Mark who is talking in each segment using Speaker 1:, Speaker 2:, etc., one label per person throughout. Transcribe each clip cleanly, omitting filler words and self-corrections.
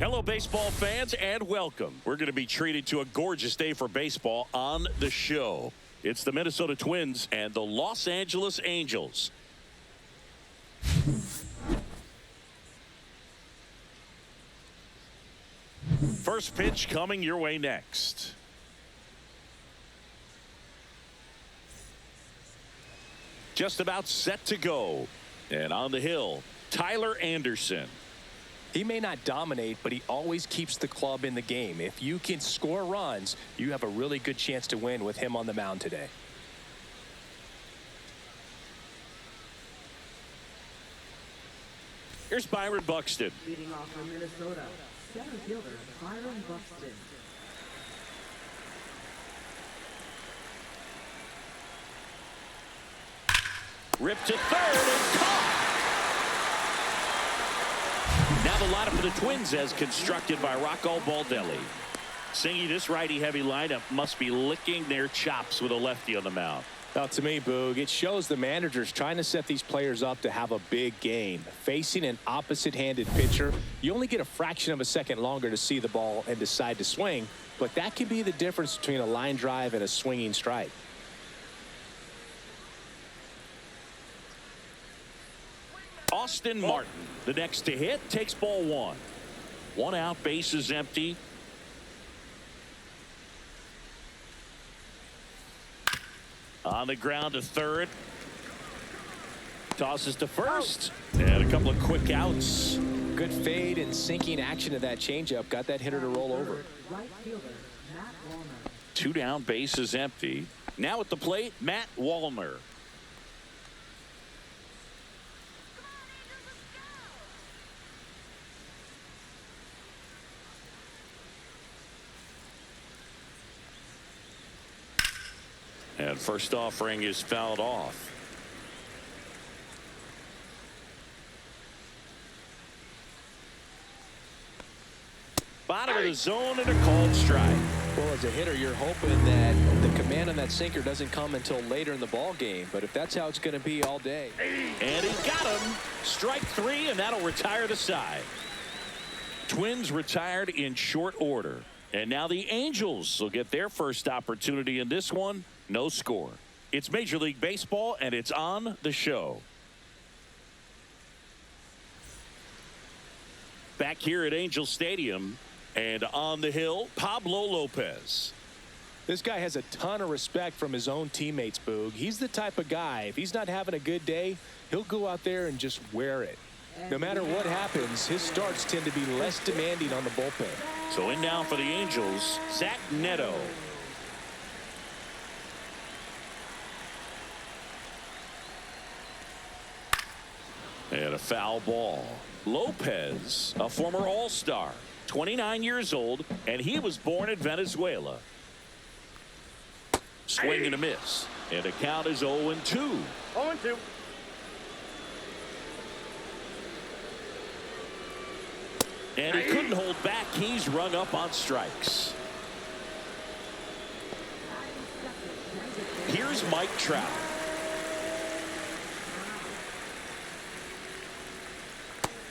Speaker 1: Hello, baseball fans, and welcome. We're going to be treated to a gorgeous day for baseball on the show. It's the Minnesota Twins and the Los Angeles Angels. First pitch coming your way next. Just about set to go. And on the hill, Tyler Anderson.
Speaker 2: He may not dominate, but he always keeps the club in the game. If you can score runs, you have a really good chance to win with him on the mound today.
Speaker 1: Here's Byron Buxton.
Speaker 3: Leading off for Minnesota, center fielder Byron Buxton.
Speaker 1: Ripped to third and caught. Now the lineup for the Twins as constructed by Rocco Baldelli. Singing this righty-heavy lineup must be licking their chops with a lefty on the mound.
Speaker 2: Now, to me, Boog, it shows the managers trying to set these players up to have a big game. Facing an opposite-handed pitcher, you only get a fraction of a second longer to see the ball and decide to swing, but that can be the difference between a line drive and a swinging strike.
Speaker 1: Austin Martin, the next to hit, takes ball one. One out, base is empty. On the ground to third. Tosses to first. And a couple of quick outs.
Speaker 2: Good fade and sinking action to that changeup. Got that hitter to roll over.
Speaker 3: Right fielder Matt Wallner.
Speaker 1: Two down, base is empty. Now at the plate, Matt Wallner. And first offering is fouled off. Bottom of the zone and a called strike.
Speaker 2: Well, as a hitter, you're hoping that the command on that sinker doesn't come until later in the ball game. But if that's how it's going to be all day.
Speaker 1: And he got him. Strike three, and that'll retire the side. Twins retired in short order. And now the Angels will get their first opportunity in this one. No score. It's Major League Baseball, and it's on the show. Back here at Angel Stadium, and on the hill, Pablo Lopez.
Speaker 2: This guy has a ton of respect from his own teammates, Boog. He's the type of guy, if he's not having a good day, he'll go out there and just wear it. No matter what happens, his starts tend to be less demanding on the bullpen.
Speaker 1: So in now for the Angels, Zach Neto. And a foul ball. Lopez, a former All-Star, 29 years old, and he was born in Venezuela. Swing and a miss. And the count is 0-2.
Speaker 4: 0-2.
Speaker 1: And he couldn't hold back. He's rung up on strikes. Here's Mike Trout.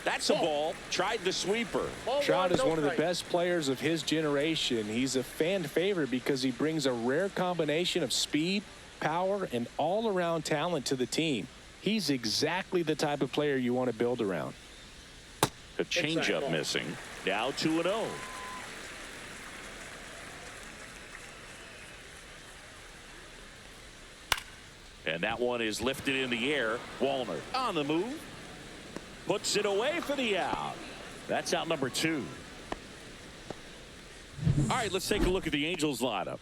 Speaker 1: That's a ball. Tried the sweeper.
Speaker 2: Trout is one of the best players of his generation. He's a fan favorite because he brings a rare combination of speed, power, and all-around talent to the team. He's exactly the type of player you want to build around.
Speaker 1: A changeup missing. Now 2-0. And that one is lifted in the air. Wallner on the move. Puts it away for the out. That's out number 2. All right, let's take a look at the Angels lineup.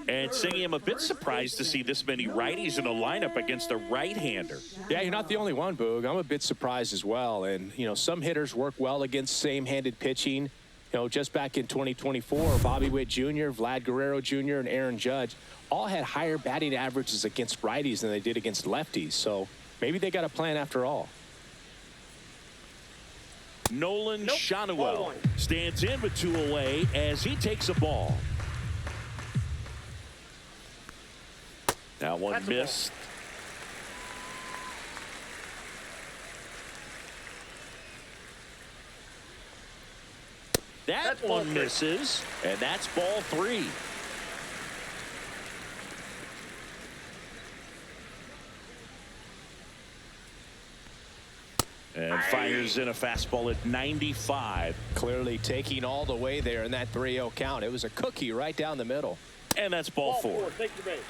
Speaker 1: And Singy, I'm a bit surprised to see this many righties in a lineup against a right-hander.
Speaker 2: Yeah, you're not the only one, Boog. I'm a bit surprised as well. And, you know, some hitters work well against same-handed pitching. You know, just back in 2024, Bobby Witt Jr., Vlad Guerrero Jr., and Aaron Judge all had higher batting averages against righties than they did against lefties. So maybe they got a plan after all.
Speaker 1: Nolan Shanuel stands in with 2 away as he takes a ball. That one missed. That one misses, and that's ball 3. And fires in a fastball at 95.
Speaker 2: Clearly taking all the way there in that 3-0 count. It was a cookie right down the middle.
Speaker 1: And that's ball 4.
Speaker 4: Take your base.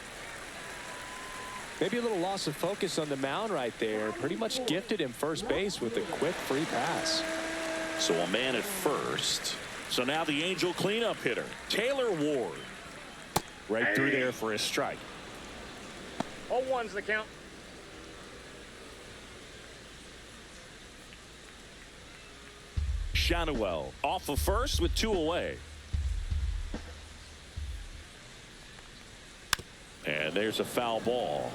Speaker 2: Maybe a little loss of focus on the mound right there. Pretty much gifted him first base with a quick free pass.
Speaker 1: So a man at first. So now the Angel cleanup hitter, Taylor Ward. Right through there for a strike.
Speaker 4: 0-1's the count.
Speaker 1: Shanuel off of first with 2 away. And there's a foul ball.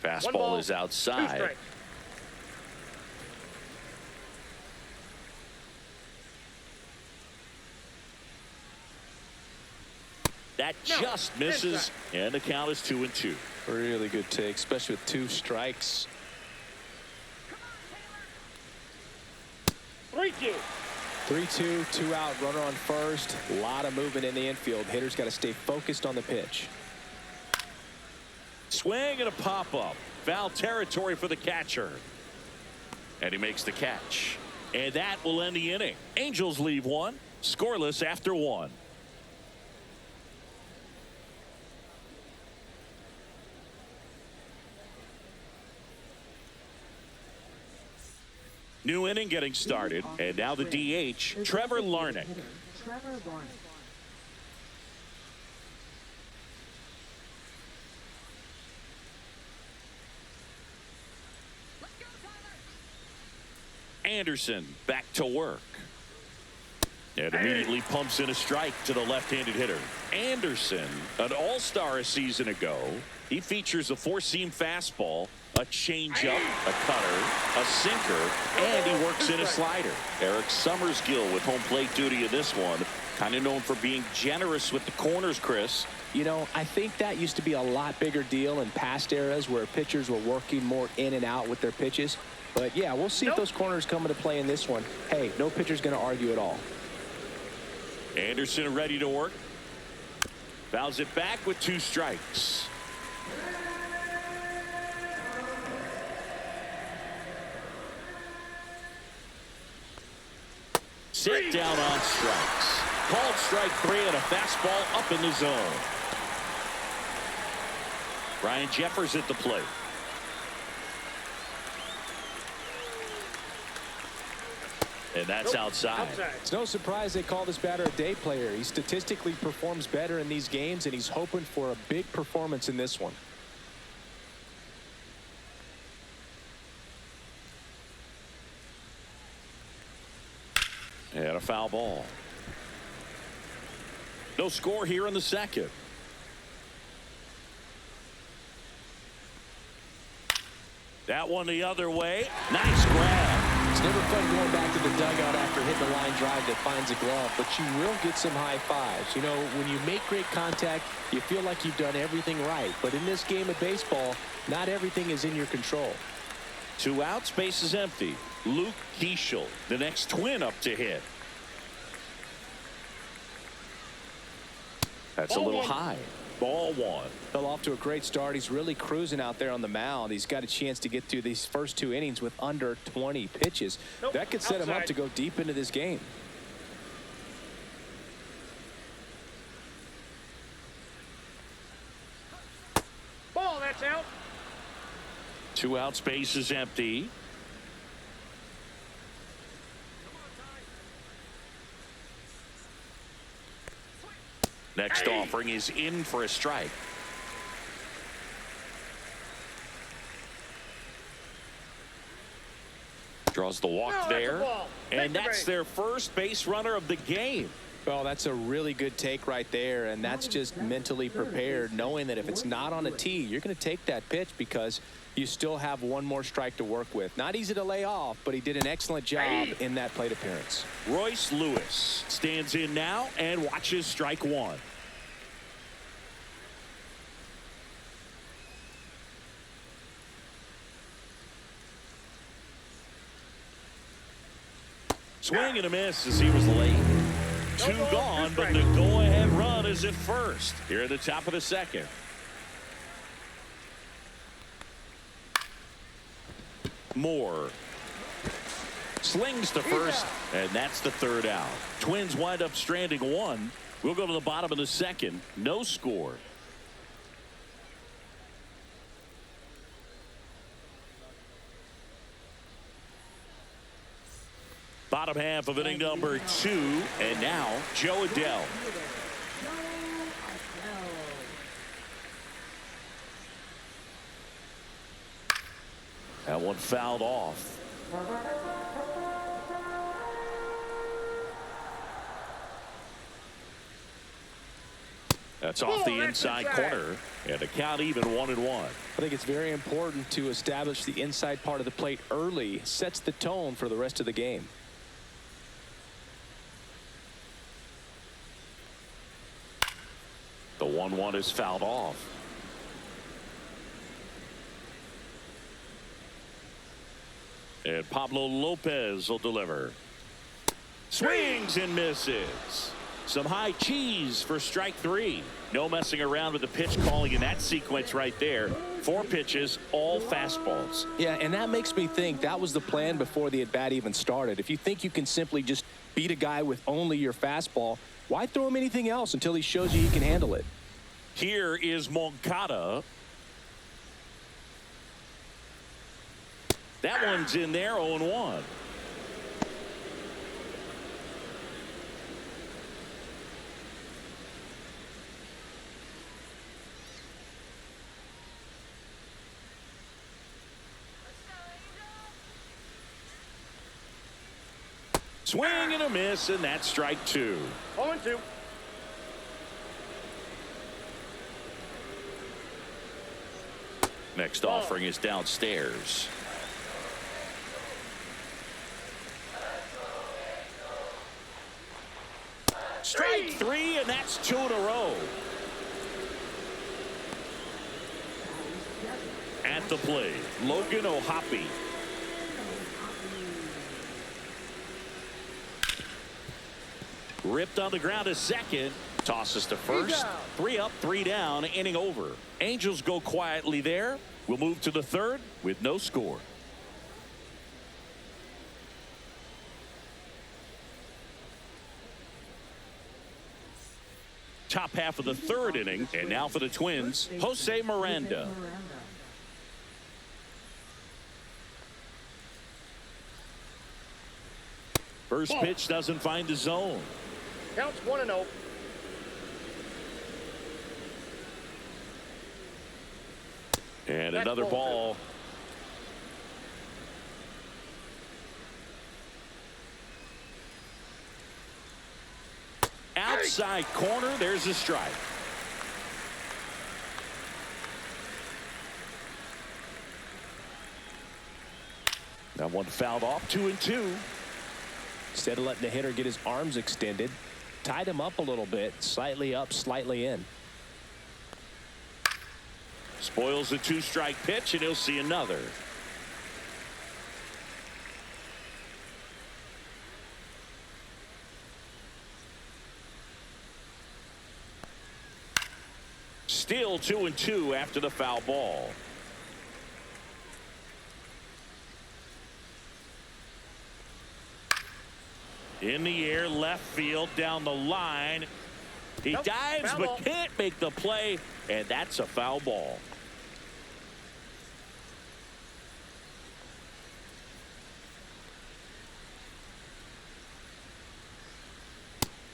Speaker 1: Fastball is outside. That just misses, and the count is 2-2.
Speaker 2: Really good take, especially with 2 strikes.
Speaker 4: 3-2.
Speaker 2: 3-2, 2 out, runner on first. A lot of movement in the infield. Hitter's got to stay focused on the pitch.
Speaker 1: Swing and a pop-up. Foul territory for the catcher. And he makes the catch. And that will end the inning. Angels leave 1, scoreless after 1. New inning getting started, and now the DH, Trevor Larnach.
Speaker 3: Trevor Larnach.
Speaker 1: Anderson back to work. And immediately pumps in a strike to the left-handed hitter. Anderson, an all-star a season ago. He features a 4-seam fastball, a changeup, a cutter, a sinker, and he works in a slider. Eric Summersgill with home plate duty in this one. Kind of known for being generous with the corners, Chris.
Speaker 2: You know, I think that used to be a lot bigger deal in past eras where pitchers were working more in and out with their pitches. But, yeah, we'll see if those corners come into play in this one. Hey, no pitcher's going to argue at all.
Speaker 1: Anderson ready to work. Fouls it back with 2 strikes. Sit down on strikes. Called strike 3 and a fastball up in the zone. Ryan Jeffers at the plate. And that's outside.
Speaker 2: It's no surprise they call this batter a day player. He statistically performs better in these games, and he's hoping for a big performance in this one.
Speaker 1: And a foul ball. No score here in the second. That one the other way. Nice grab.
Speaker 2: It's never fun going back to the dugout after hitting a line drive that finds a glove, but you will get some high fives. You know, when you make great contact, you feel like you've done everything right. But in this game of baseball, not everything is in your control.
Speaker 1: 2 outs, base is empty. Luke Keeschel, the next twin up to hit. That's a little high. Ball 1.
Speaker 2: Fell off to a great start. He's really cruising out there on the mound. He's got a chance to get through these first 2 innings with under 20 pitches. That could set him up to go deep into this game.
Speaker 4: Ball, that's out.
Speaker 1: 2 outs, base is empty. Next offering is in for a strike. Draws the walk there. And that's their first base runner of the game.
Speaker 2: Well, that's a really good take right there, and that's just mentally prepared, knowing that if it's not on a tee, you're going to take that pitch because you still have 1 more strike to work with. Not easy to lay off, but he did an excellent job in that plate appearance.
Speaker 1: Royce Lewis stands in now and watches strike 1. Swing and a miss as he was late. Two gone, but the go-ahead run is at first here at the top of the second. Moore slings to first, and that's the third out. Twins wind up stranding one. We'll go to the bottom of the second. No score. Bottom half of inning number 2, and now Joe Adele. That one fouled off. That's off the inside corner, and the count even 1-1.
Speaker 2: I think it's very important to establish the inside part of the plate early. Sets the tone for the rest of the game.
Speaker 1: The 1-1 is fouled off. And Pablo Lopez will deliver. Swings and misses. Some high cheese for strike 3. No messing around with the pitch calling in that sequence right there. 4 pitches, all fastballs.
Speaker 2: Yeah, and that makes me think that was the plan before the at-bat even started. If you think you can simply just beat a guy with only your fastball, why throw him anything else until he shows you he can handle it?
Speaker 1: Here is Moncada. That one's in there, 0-1. Swing and a miss, and that's strike 2.
Speaker 4: 0-2.
Speaker 1: Next offering is downstairs. Strike 3, and that's 2 in a row. At the plate, Logan O'Hoppe. Ripped on the ground to second. Tosses to first. 3 up, 3 down, inning over. Angels go quietly there. We'll move to the third with no score. Top half of the third inning, and now for the Twins, Jose Miranda. First pitch doesn't find the zone.
Speaker 4: Counts 1-0.
Speaker 1: And another ball. Outside corner, there's a strike. That one fouled off, 2-2.
Speaker 2: Instead of letting the hitter get his arms extended, tied him up a little bit, slightly up, slightly in.
Speaker 1: Spoils the 2-strike pitch, and he'll see another. Still 2-2 after the foul ball. In the air, left field, down the line. He dives but can't make the play, and that's a foul ball.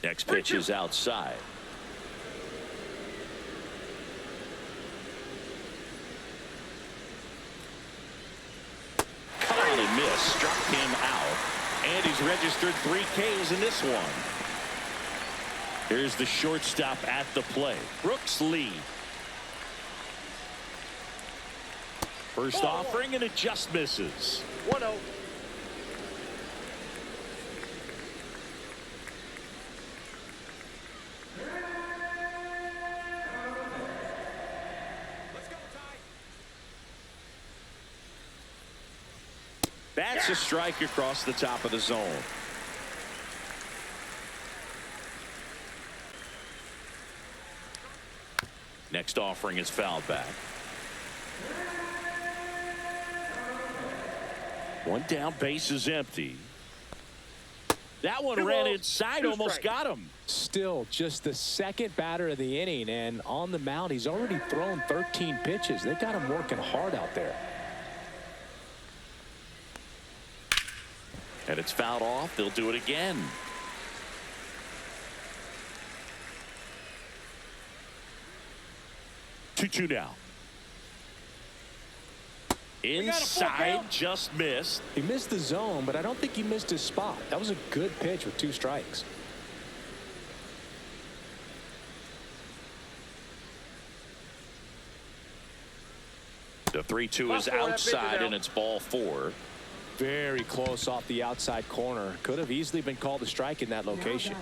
Speaker 1: Next pitch is outside. Cut on and miss, struck him out, and he's registered 3 Ks in this one. Here's the shortstop at the plate, Brooks Lee. First offering, and it just misses.
Speaker 4: 1-0.
Speaker 1: That's a strike across the top of the zone. Next offering is fouled back. One down, base is empty. That one ran inside, almost got him.
Speaker 2: Still just the second batter of the inning, and on the mound, he's already thrown 13 pitches. They got him working hard out there.
Speaker 1: And it's fouled off. They'll do it again. Two now. Inside, just missed.
Speaker 2: He missed the zone, but I don't think he missed his spot. That was a good pitch with 2 strikes.
Speaker 1: The 3-2 is outside, and it's ball 4.
Speaker 2: Very close off the outside corner. Could have easily been called a strike in that location.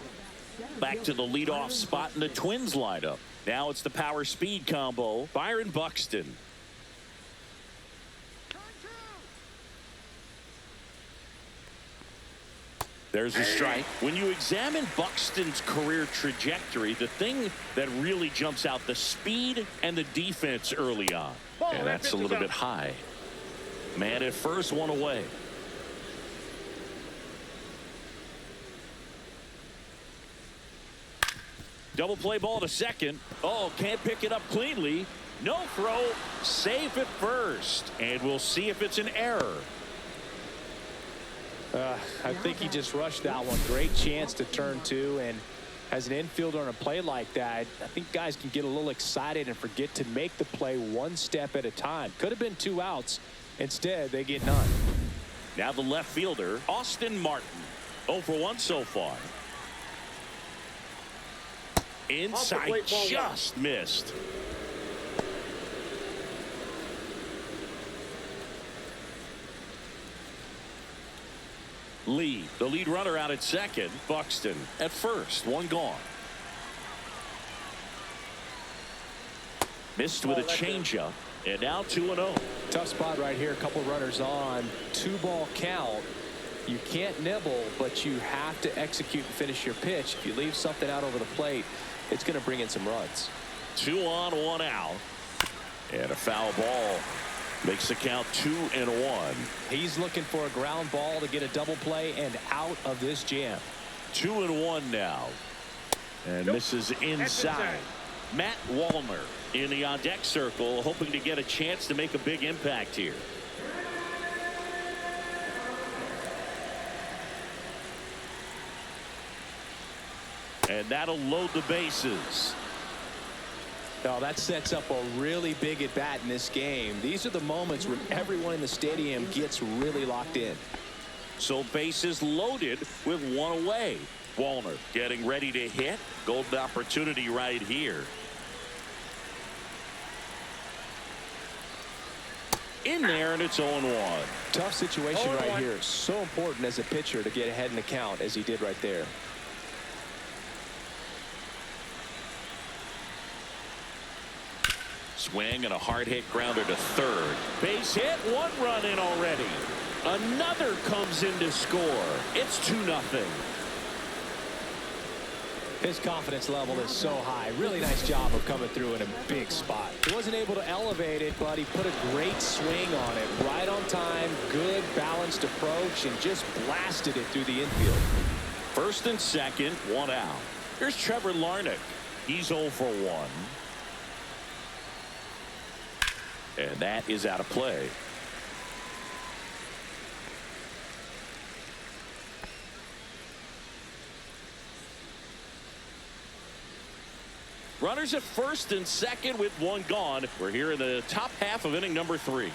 Speaker 1: Back to the leadoff spot in the Twins lineup. Now it's the power speed combo. Byron Buxton. There's a strike. When you examine Buxton's career trajectory, the thing that really jumps out, the speed and the defense early on. And that's a little bit high. Man at first, one away. Double play ball to second. Oh, can't pick it up cleanly. No throw. Safe at first. And we'll see if it's an error.
Speaker 2: I think he just rushed that one. Great chance to turn 2, and as an infielder on a play like that, I think guys can get a little excited and forget to make the play one step at a time. Could have been 2 outs. Instead, they get none.
Speaker 1: Now the left fielder, Austin Martin. 0 for 1 so far. Inside, just missed. Lee, the lead runner, out at second. Buxton at first, 1 gone. Missed with a changeup, and now 2-0.
Speaker 2: Tough spot right here. A couple runners on. 2-ball count. You can't nibble, but you have to execute and finish your pitch. If you leave something out over the plate, it's going to bring in some runs.
Speaker 1: 2 on, 1 out. And a foul ball. Makes the count 2-1.
Speaker 2: He's looking for a ground ball to get a double play and out of this jam.
Speaker 1: 2-1 now. And misses inside. Matt Wallner in the on-deck circle, hoping to get a chance to make a big impact here. And that'll load the bases.
Speaker 2: Now that sets up a really big at bat in this game. These are the moments when everyone in the stadium gets really locked in.
Speaker 1: So bases loaded with 1 away. Wallner getting ready to hit. Golden opportunity right here. In there, and it's 0-1.
Speaker 2: Tough situation right here. So important as a pitcher to get ahead in the count as he did right there.
Speaker 1: Swing and a hard hit grounder to third. Base hit, 1 run in already. Another comes in to score. It's 2-0.
Speaker 2: His confidence level is so high. Really nice job of coming through in a big spot. He wasn't able to elevate it, but he put a great swing on it. Right on time, good balanced approach, and just blasted it through the infield.
Speaker 1: First and second, 1 out. Here's Trevor Larnach. He's 0 for 1. And that is out of play. Runners at first and second with 1 gone. We're here in the top half of inning number 3.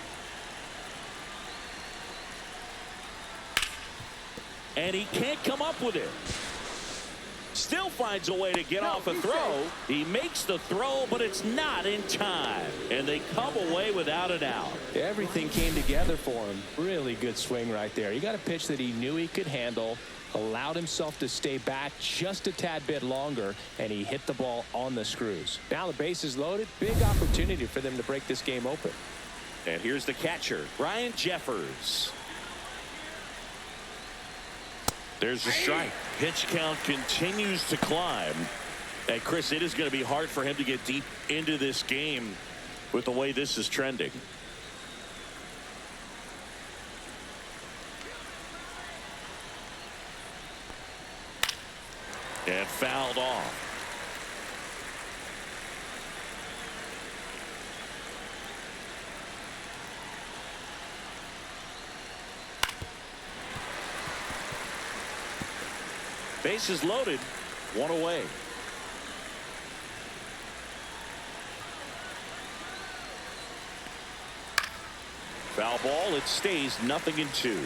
Speaker 1: And he can't come up with it. Still finds a way to get off a throw. He makes the throw, but it's not in time. And they come away without an out.
Speaker 2: Everything came together for him. Really good swing right there. He got a pitch that he knew he could handle, allowed himself to stay back just a tad bit longer, and he hit the ball on the screws. Now the base is loaded. Big opportunity for them to break this game open.
Speaker 1: And here's the catcher, Ryan Jeffers. There's a strike. Pitch count continues to climb. And Chris, it is going to be hard for him to get deep into this game with the way this is trending. And fouled off. Bases loaded, one away. Foul ball, it stays 0-2.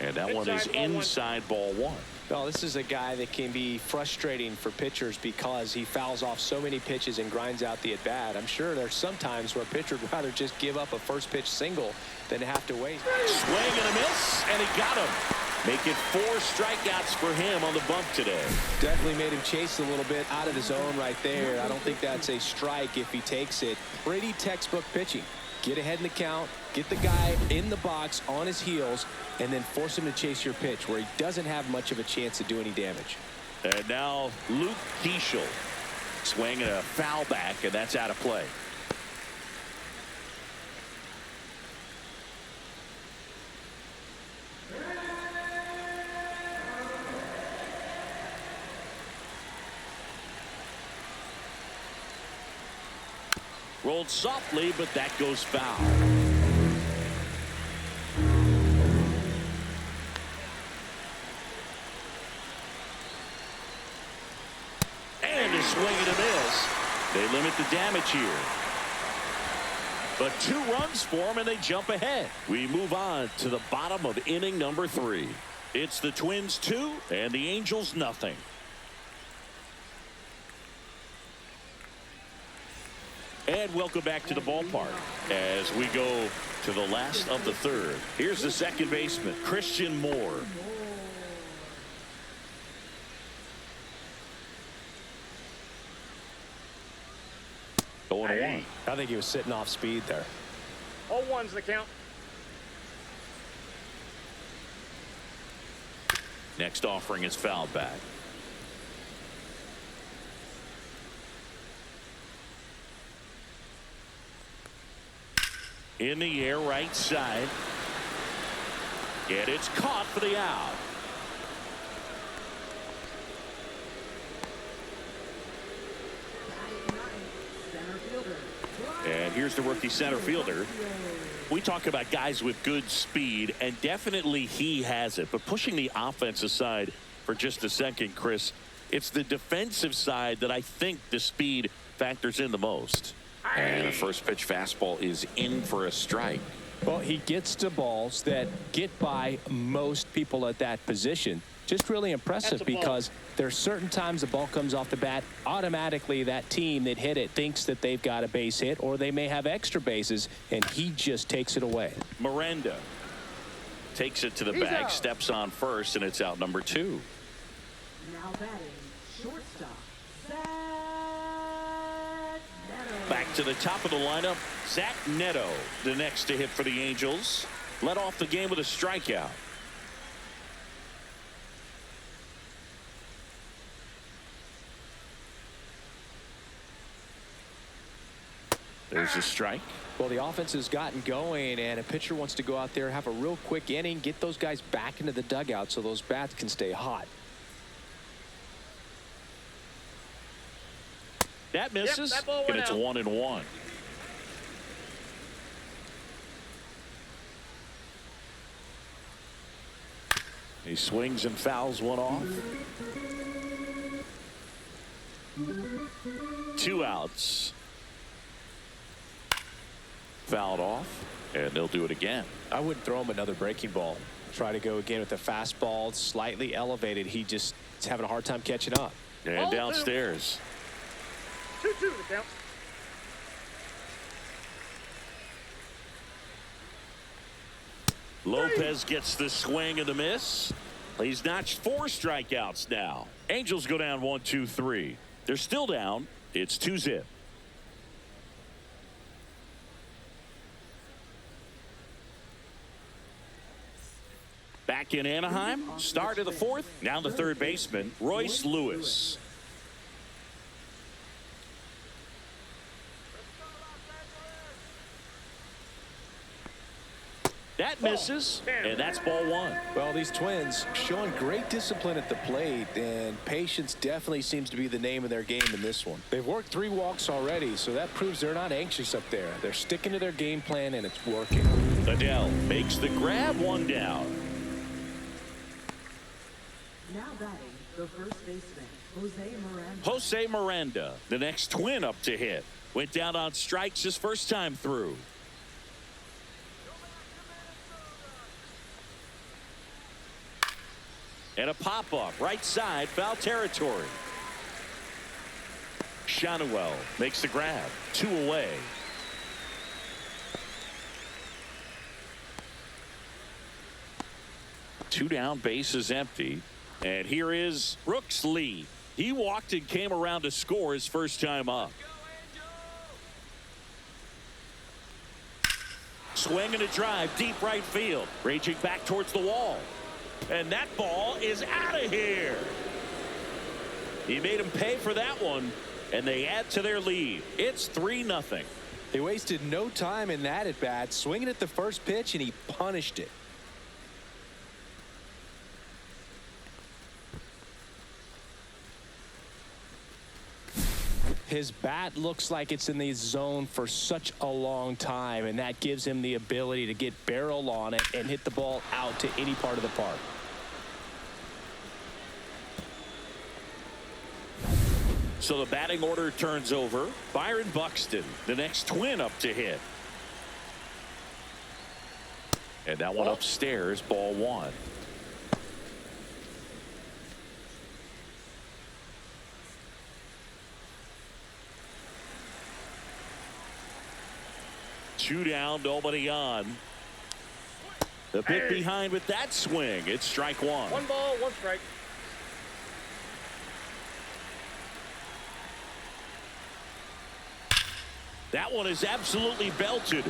Speaker 1: And that one is inside ball one.
Speaker 2: Well, this is a guy that can be frustrating for pitchers because he fouls off so many pitches and grinds out the at-bat. I'm sure there's some times where a pitcher would rather just give up a first pitch single than to have to wait.
Speaker 1: Swing and a miss, and he got him. Make it 4 strikeouts for him on the bump today.
Speaker 2: Definitely made him chase a little bit out of the zone right there. I don't think that's a strike if he takes it. Pretty textbook pitching. Get ahead in the count, get the guy in the box on his heels, and then force him to chase your pitch where he doesn't have much of a chance to do any damage.
Speaker 1: And now Luke Keeschel swinging a foul back, and that's out of play. Rolled softly, but that goes foul. And a swing and a miss. They limit the damage here. But 2 runs for them, and they jump ahead. We move on to the bottom of inning number 3. It's the Twins 2 and the Angels nothing. And welcome back to the ballpark as we go to the last of the third. Here's the second baseman, Christian Moore. Going away.
Speaker 2: I think he was sitting off speed there.
Speaker 4: 0-1's the count.
Speaker 1: Next offering is fouled back. In the air, right side. And it's caught for the out. And here's the rookie center fielder. We talk about guys with good speed, and definitely he has it. But pushing the offense aside for just a second, Chris, it's the defensive side that I think the speed factors in the most. And a first pitch fastball is in for a strike.
Speaker 2: Well, he gets to balls that get by most people at that position. Just really impressive because there's certain times the ball comes off the bat, automatically that team that hit it thinks that they've got a base hit, or they may have extra bases, and he just takes it away.
Speaker 1: Miranda takes it to the bag, steps on first, and it's out number 2.
Speaker 3: Now batting, shortstop,
Speaker 1: Back to the top of the lineup, Zach Neto, the next to hit for the Angels. Led off the game with a strikeout. There's a strike.
Speaker 2: Well, the offense has gotten going, and a pitcher wants to go out there, have a real quick inning, get those guys back into the dugout so those bats can stay hot.
Speaker 1: That misses, and it's 1-1. He swings and fouls one off. 2 outs. Fouled off, and they'll do it again.
Speaker 2: I wouldn't throw him another breaking ball. Try to go again with the fastball, slightly elevated. He just is having a hard time catching up.
Speaker 1: And downstairs.
Speaker 4: 2-2 the count.
Speaker 1: Lopez gets the swing and the miss. He's notched 4 strikeouts now. Angels go down 1-2-3. They're still down. It's 2-0. back in Anaheim. Start of the fourth. Now the third baseman, Royce Lewis. That misses, and that's ball one.
Speaker 2: Well, these Twins showing great discipline at the plate, and patience definitely seems to be the name of their game in this one. They've worked 3 walks already, so that proves they're not anxious up there. They're sticking to their game plan, and it's working.
Speaker 1: Adele makes the grab, 1 down.
Speaker 3: Now batting, the first baseman, Jose Miranda.
Speaker 1: Jose Miranda, the next Twin up to hit. Went down on strikes his first time through. And a pop-up, right side, foul territory. Shanuel makes the grab, 2 away. Two down, base is empty. And here is Brooks Lee. He walked and came around to score his first time up. Swing and a drive, deep right field. Raging back towards the wall. And that ball is out of here. He made him pay for that one, and they add to their lead. It's 3-0.
Speaker 2: They wasted no time in that at bat, swinging at the first pitch, and he punished it. His bat looks like it's in the zone for such a long time, and that gives him the ability to get barrel on it and hit the ball out to any part of the park.
Speaker 1: So the batting order turns over. Byron Buxton, the next Twin up to hit. And that one upstairs, ball 1. Two down, nobody on. The bit behind with that swing. It's strike 1.
Speaker 4: 1 ball, 1 strike.
Speaker 1: That one is absolutely belted.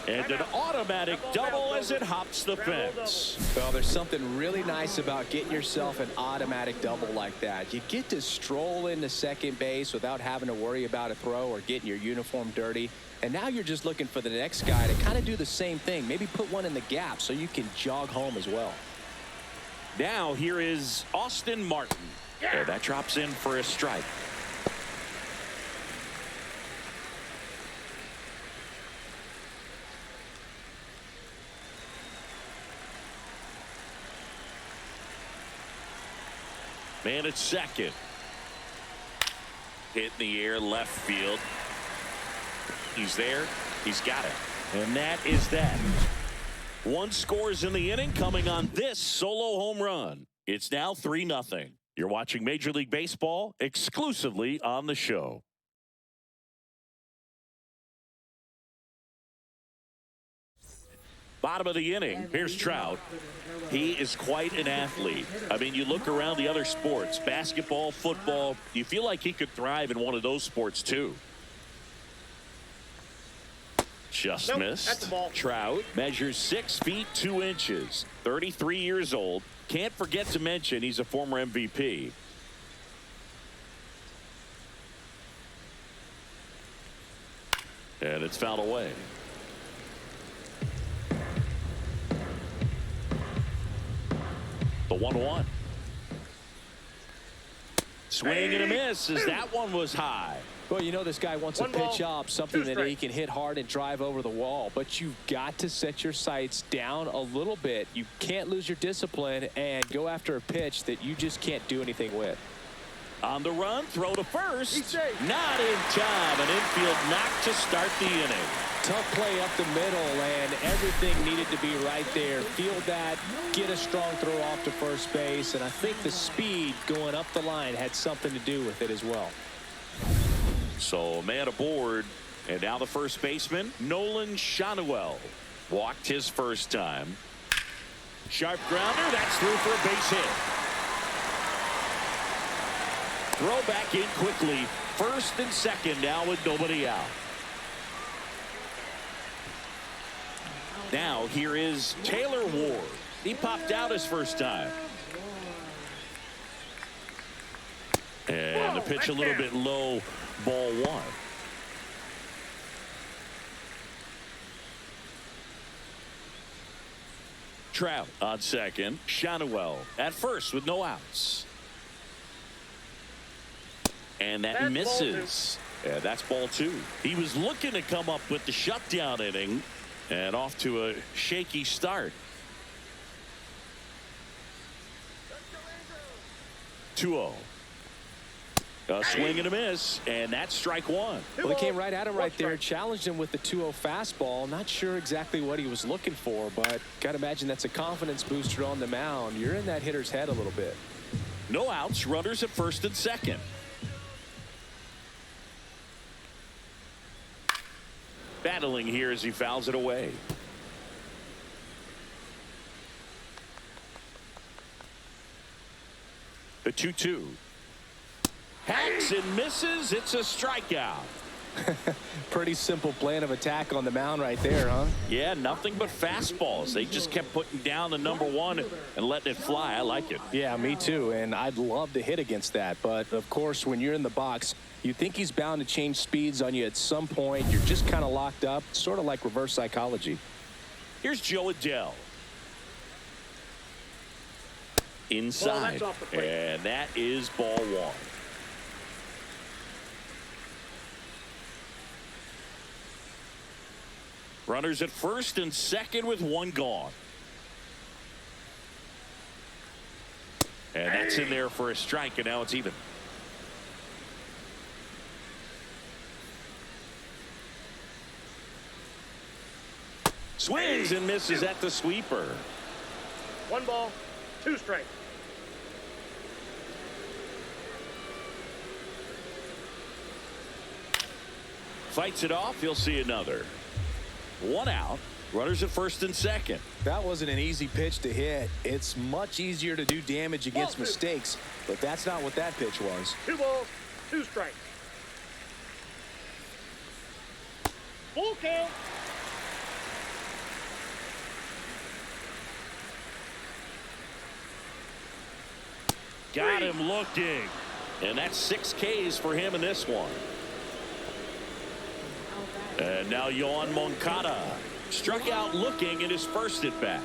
Speaker 1: And an automatic double as it hops the fence.
Speaker 2: Well, there's something really nice about getting yourself an automatic double like that. You get to stroll into second base without having to worry about a throw or getting your uniform dirty. And now you're just looking for the next guy to kind of do the same thing. Maybe put one in the gap so you can jog home as well.
Speaker 1: Now here is Austin Martin. And that drops in for a strike. Man at second. Hit in the air, left field. He's there. He's got it. And that is that. 1 scores in the inning coming on this solo home run. It's now 3-0. You're watching Major League Baseball exclusively on the show. Bottom of the inning. Here's Trout. He is quite an athlete. I mean, you look around the other sports, basketball, football, you feel like he could thrive in one of those sports too. Just missed.
Speaker 4: That's the ball.
Speaker 1: Trout measures 6 feet 2 inches, 33 years old. Can't forget to mention he's a former MVP. And it's fouled away. The 1-1. Swing and a miss as that one was high.
Speaker 2: Well, you know this guy wants a pitch up, something that he can hit hard and drive over the wall. But you've got to set your sights down a little bit. You can't lose your discipline and go after a pitch that you just can't do anything with.
Speaker 1: On the run, throw to first. Not in time. An infield knock to start the inning.
Speaker 2: Tough play up the middle, and everything needed to be right there. Field that, get a strong throw off to first base, and I think the speed going up the line had something to do with it as well.
Speaker 1: So a man aboard, and now the first baseman, Nolan Shanuel, walked his first time. Sharp grounder, that's through for a base hit. Throw back in quickly. First and second now with nobody out. Now here is Taylor Ward. He popped out his first time. And the pitch a little bit low, ball one. Trout on second. Shanuel at first with no outs. And that misses. Yeah, that's ball two. He was looking to come up with the shutdown inning and off to a shaky start. 2-0. A swing and a miss, and that's strike one.
Speaker 2: Well, he came right at him right there, challenged him with the 2-0 fastball. Not sure exactly what he was looking for, but got to imagine that's a confidence booster on the mound. You're in that hitter's head a little bit.
Speaker 1: No outs, runners at first and second. Battling here as he fouls it away. The 2-2. Hacks and misses. It's a strikeout.
Speaker 2: Pretty simple plan of attack on the mound right there, huh?
Speaker 1: Yeah, nothing but fastballs. They just kept putting down the number one and letting it fly. I like it.
Speaker 2: Yeah, me too. And I'd love to hit against that. But, of course, when you're in the box, you think he's bound to change speeds on you at some point. You're just kind of locked up, sort of like reverse psychology.
Speaker 1: Here's Joe Adele. Inside. And that is ball one. Runners at first and second with one gone. And that's in there for a strike, and now it's even. Swings and misses at the sweeper.
Speaker 4: 1 ball, 2 strikes.
Speaker 1: Fights it off. He'll see another. 1 out. Runners at first and second.
Speaker 2: That wasn't an easy pitch to hit. It's much easier to do damage against mistakes, but that's not what that pitch was.
Speaker 4: 2 balls, 2 strikes. Full count.
Speaker 1: Got him looking. And that's 6 Ks for him in this one. And now Yohan Moncada struck out looking in his first at bat.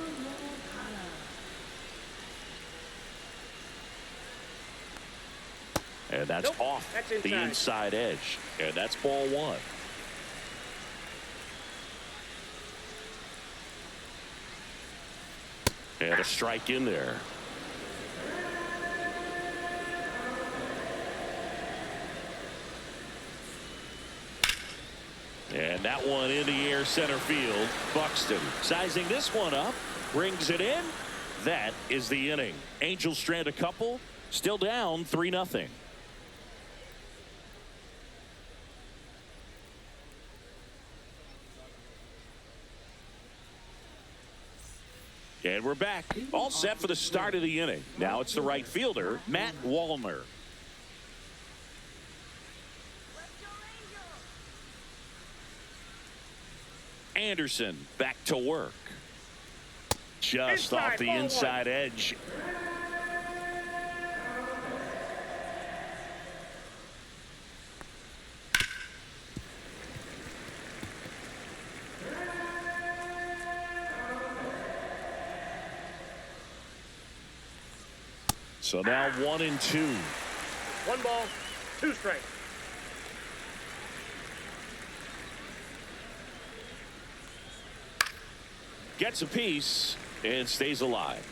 Speaker 1: And that's off the inside edge. And that's ball one. And a strike in there. And that one in the air center field. Buxton sizing this one up, brings it in. That is the inning. Angels strand a couple, still down 3-0. And we're back, all set for the start of the inning. Now it's the right fielder, Matt Wallner. Anderson back to work. Just off the inside edge. So now 1-2.
Speaker 4: 1 ball, 2 strikes.
Speaker 1: Gets a piece and stays alive.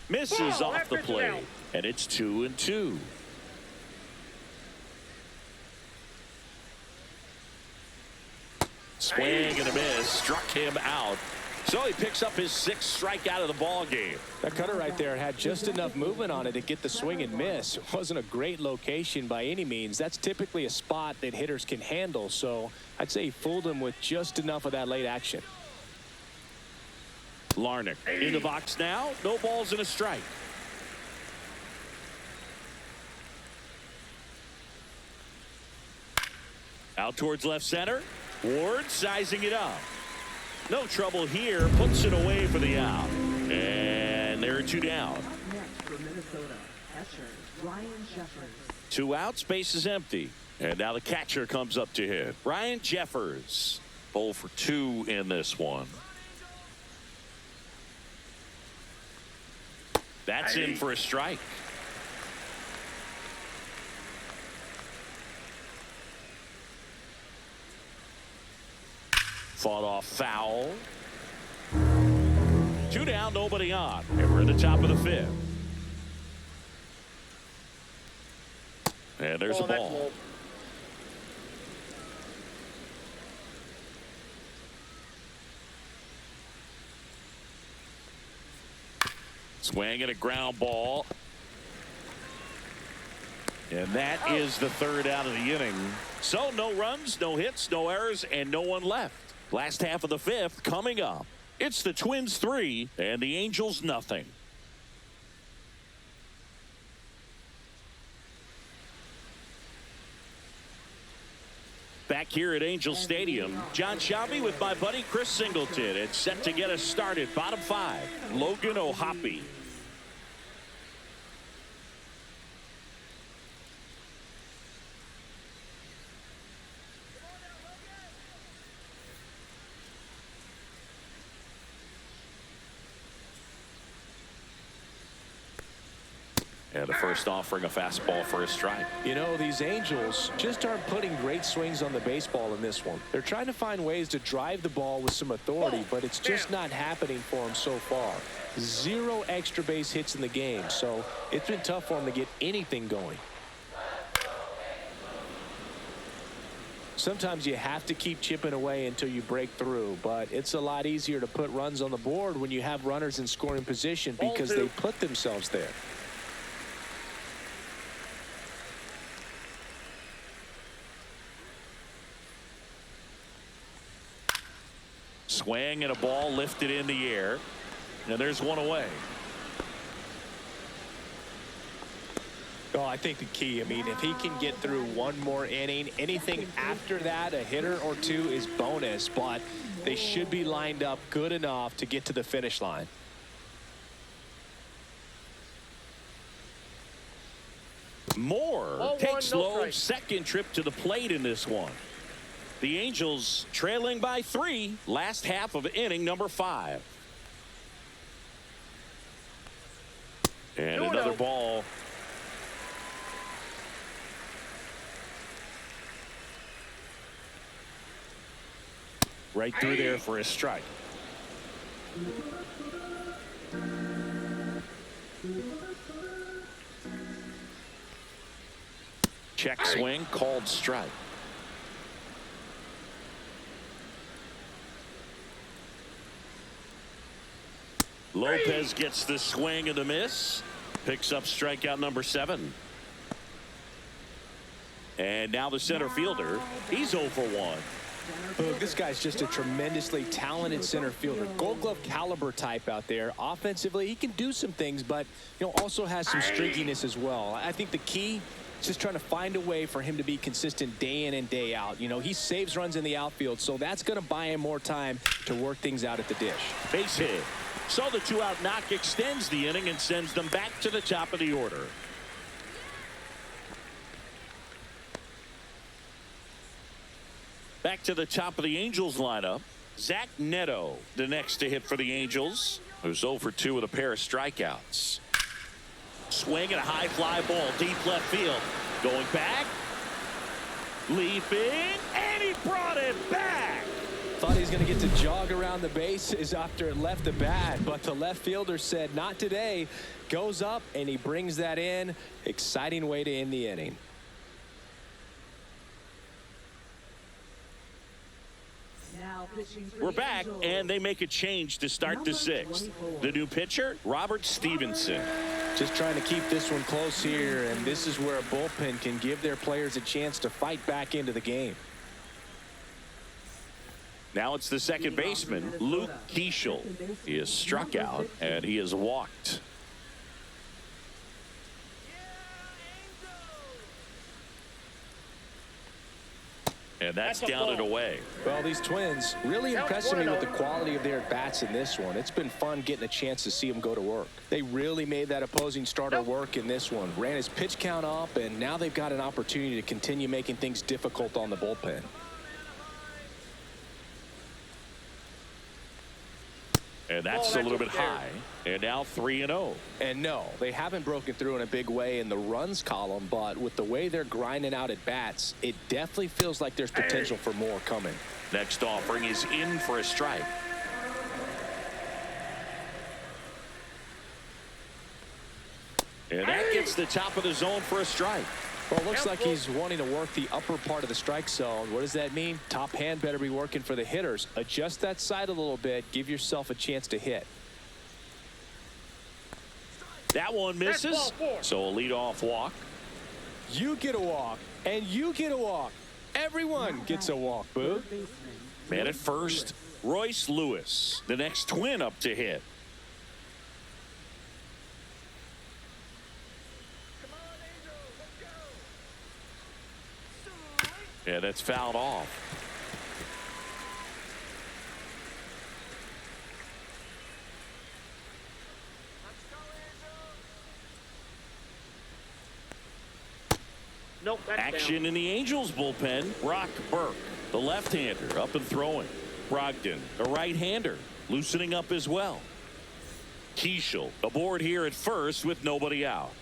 Speaker 1: Misses off the plate, and it's 2-2. Swing and a miss, struck him out. So he picks up his 6th strikeout of the ball game.
Speaker 2: That cutter right there had just enough movement on it to get the swing and miss. It wasn't a great location by any means. That's typically a spot that hitters can handle. So I'd say he fooled him with just enough of that late action.
Speaker 1: Larnach in the box now. No balls and a strike. Out towards left center. Ward sizing it up. No trouble here. Puts it away for the out. And there are two down.
Speaker 3: Up next for Minnesota, catcher Ryan Jeffers.
Speaker 1: 2 outs, base is empty. And now the catcher comes up to hit. Ryan Jeffers. 0 for 2 in this one. That's in for a strike. Fought off foul. 2 down, nobody on. And we're at the top of the 5th. And there's a ball. Swing and a ground ball. And that is the 3rd out of the inning. So no runs, no hits, no errors, and no one left. Last half of the 5th coming up. It's the Twins 3 and the Angels nothing. Back here at Angel Stadium, John Shelby with my buddy Chris Singleton. It's set to get us started. Bottom 5, Logan O'Hoppe. And the first offering a fastball for a strike.
Speaker 2: You know, these Angels just aren't putting great swings on the baseball in this one. They're trying to find ways to drive the ball with some authority, but it's just not happening for them so far. 0 extra base hits in the game, so it's been tough for them to get anything going. Sometimes you have to keep chipping away until you break through, but it's a lot easier to put runs on the board when you have runners in scoring position because they put themselves there.
Speaker 1: Swing and a ball lifted in the air. And there's one away.
Speaker 2: Oh, I think the key, I mean, if he can get through one more inning, anything after that, a hitter or two is bonus, but they should be lined up good enough to get to the finish line.
Speaker 1: Moore takes Lowe's second trip to the plate in this one. The Angels trailing by 3, last half of inning number 5. And another ball. Right through there for a strike. Check swing, called strike. Lopez gets the swing and the miss. Picks up strikeout number 7. And now the center fielder, he's 0 for 1.
Speaker 2: Look, this guy's just a tremendously talented center fielder. Gold Glove caliber type out there. Offensively, he can do some things, but also has some streakiness as well. I think the key is just trying to find a way for him to be consistent day in and day out. He saves runs in the outfield, so that's going to buy him more time to work things out at the dish.
Speaker 1: Base hit. So the 2-out knock extends the inning and sends them back to the top of the order. Back to the top of the Angels lineup. Zach Neto, the next to hit for the Angels, who's 0 for 2 with a pair of strikeouts. Swing and a high fly ball, deep left field. Going back. Leaping, and he brought it back.
Speaker 2: Thought he was going to get to jog around the bases after it left the bat, but the left fielder said not today. Goes up, and he brings that in. Exciting way to end the inning.
Speaker 1: We're back, and they make a change to start the 6th. The new pitcher, Robert Stevenson.
Speaker 2: Just trying to keep this one close here, and this is where a bullpen can give their players a chance to fight back into the game.
Speaker 1: Now it's the second baseman, Luke Keeschel. He is struck out, and he is walked. And that's
Speaker 4: That's a
Speaker 1: down and
Speaker 4: ball.
Speaker 1: away.
Speaker 2: Well, these Twins really
Speaker 4: Count
Speaker 2: impressing me
Speaker 4: 1-0.
Speaker 2: with the quality of their bats in this one. It's been fun getting a chance to see them go to work. They really made that opposing starter work in this one. Ran his pitch count up, and now they've got an opportunity to continue making things difficult on the bullpen.
Speaker 1: And that's a little bit high. And now 3-0.
Speaker 2: And no, they haven't broken through in a big way in the runs column, but with the way they're grinding out at bats, it definitely feels like there's potential for more coming.
Speaker 1: Next offering is in for a strike. And that gets the top of the zone for a strike.
Speaker 2: Well, it looks like he's wanting to work the upper part of the strike zone. What does that mean? Top hand better be working for the hitters. Adjust that side a little bit. Give yourself a chance to hit.
Speaker 1: That one misses.
Speaker 4: That's ball 4.
Speaker 1: So a leadoff walk.
Speaker 2: You get a walk, and you get a walk. Everyone gets a walk, Boog.
Speaker 1: Man at first, Royce Lewis, the next Twin up to hit. Yeah, that's fouled off.
Speaker 4: Nope, that's
Speaker 1: Action
Speaker 4: down.
Speaker 1: in the Angels bullpen. Brock Burke, the left-hander, up and throwing. Brogdon, a right-hander, loosening up as well. Keishel aboard here at first with nobody out.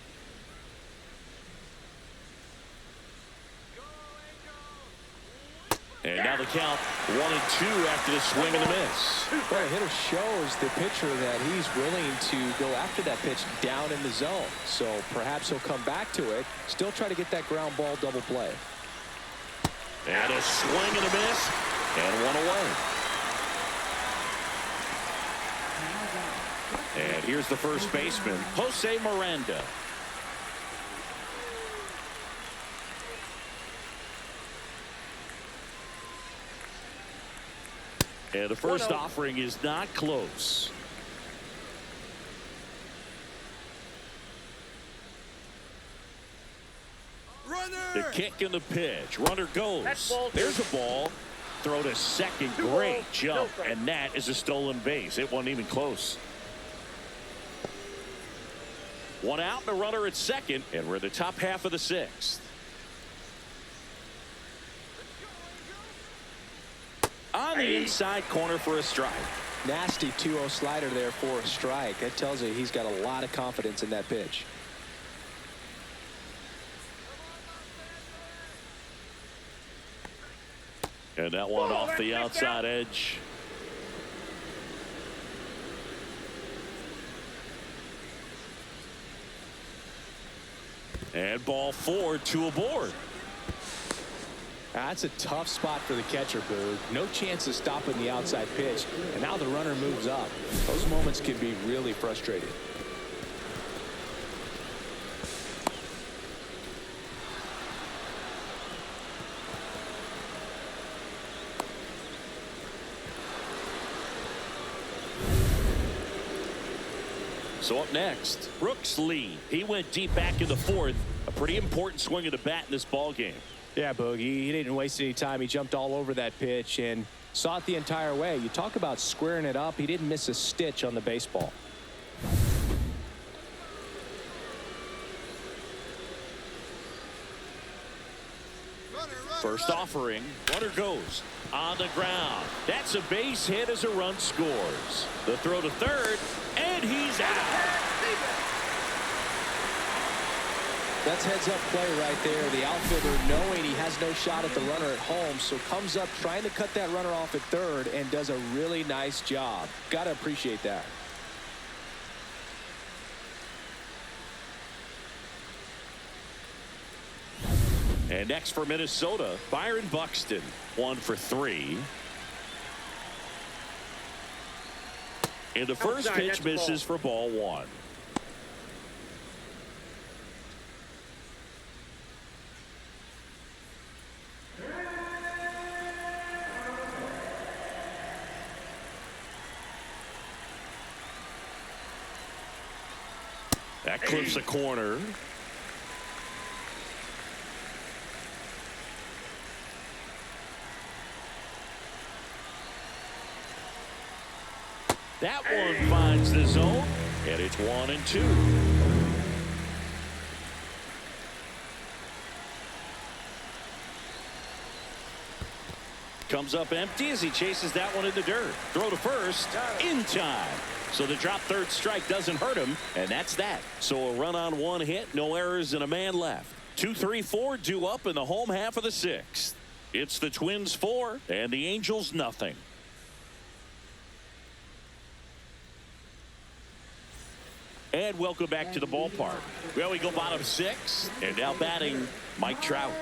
Speaker 1: And now the count 1-2 after the swing and the miss.
Speaker 2: Well, the hitter shows the pitcher that he's willing to go after that pitch down in the zone. So perhaps he'll come back to it, still try to get that ground ball double play.
Speaker 1: And a swing and a miss, and one away. And here's the first baseman, Jose Miranda. And the first offering is not close. The kick and the pitch. Runner goes.
Speaker 4: That's ball 2.
Speaker 1: There's a ball. Throw to second.
Speaker 4: 2
Speaker 1: Great
Speaker 4: balls,
Speaker 1: jump.
Speaker 4: no strike.
Speaker 1: And that is a stolen base. It wasn't even close. One out and a runner at second. And we're in the top half of the 6th. On the inside corner for a strike.
Speaker 2: Nasty 2-0 slider there for a strike. That tells you he's got a lot of confidence in that pitch.
Speaker 1: And that one off the outside edge. And ball 4, 2 aboard.
Speaker 2: That's a tough spot for the catcher, Boog. No chance of stopping the outside pitch. And now the runner moves up. Those moments can be really frustrating.
Speaker 1: So up next, Brooks Lee. He went deep back in the 4th. A pretty important swing of the bat in this ball game.
Speaker 2: Yeah, Boog, he didn't waste any time. He jumped all over that pitch and saw it the entire way. You talk about squaring it up. He didn't miss a stitch on the baseball.
Speaker 1: First offering, runner goes on the ground. That's a base hit as a run scores. The throw to third, and he's out.
Speaker 2: That's heads up play right there. The outfielder knowing he has no shot at the runner at home, so comes up trying to cut that runner off at third and does a really nice job. Got to appreciate that.
Speaker 1: And next for Minnesota, Byron Buxton, 1 for 3. And the first
Speaker 4: Outside,
Speaker 1: pitch
Speaker 4: that's
Speaker 1: misses
Speaker 4: ball.
Speaker 1: for ball 1. That clips a corner. That one finds the zone, and it's 1-2. Comes up empty as he chases that one in the dirt. Throw to first in time. So the drop third strike doesn't hurt him, and that's that. So a run on one hit, no errors, and a man left. 2, 3, 4 due up in the home half of the sixth. It's the Twins 4 and the Angels nothing. And welcome back to the ballpark. Well, we go bottom 6, and now batting Mike Trout.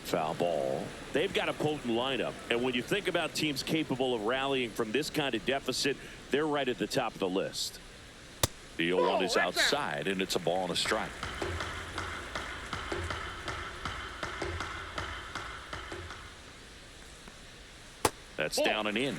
Speaker 1: Foul ball. They've got a potent lineup, and when you think about teams capable of rallying from this kind of deficit, they're right at the top of the list. The 0-1 is outside, and it's a ball and a strike. That's down and in.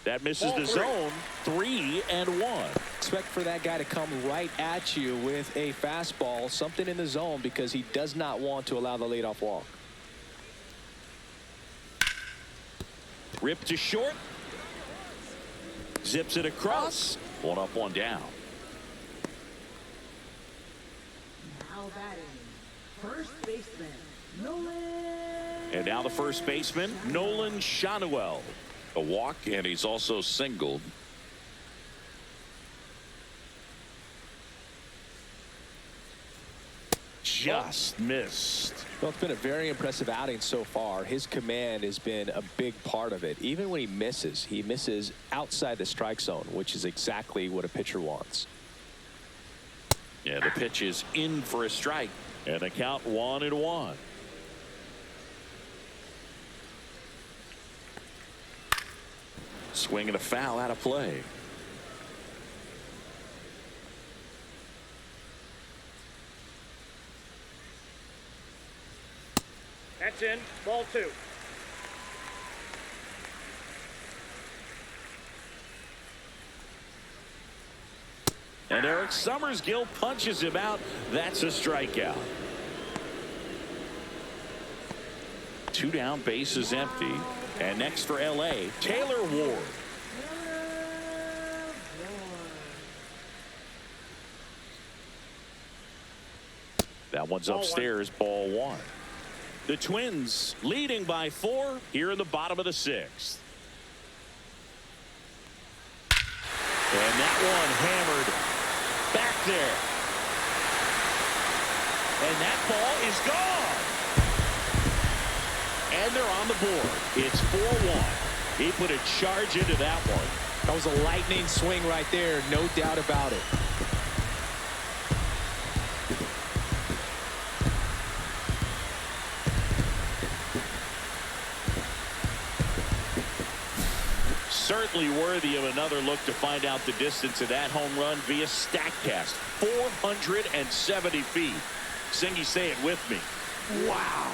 Speaker 1: That misses the zone. 3-1.
Speaker 2: Expect for that guy to come right at you with a fastball, something in the zone, because he does not want to allow the leadoff walk.
Speaker 1: Rip to short. Zips it across. 1 up, 1 down.
Speaker 3: Now batting, first baseman, Nolan.
Speaker 1: And now the first baseman, Nolan Shanuel. A walk, and he's also singled. Just missed.
Speaker 2: Well, it's been a very impressive outing so far. His command has been a big part of it. Even when he misses outside the strike zone, which is exactly what a pitcher wants.
Speaker 1: Yeah, the pitch is in for a strike, and the count 1-1. Swing and a foul out of play.
Speaker 4: That's in. Ball 2.
Speaker 1: And Eric Summersgill punches him out. That's a strikeout. 2 down, base is empty. And next for L.A., Taylor Ward. That one's upstairs, ball 1. The Twins leading by 4 here in the bottom of the 6th. And that one hammered back there. And that ball is gone. And they're on the board. It's 4-1. He put a charge into that one.
Speaker 2: That was a lightning swing right there, no doubt about it.
Speaker 1: Certainly worthy of another look to find out the distance of that home run via StatCast. 470 feet. Singy, say it with me. Wow.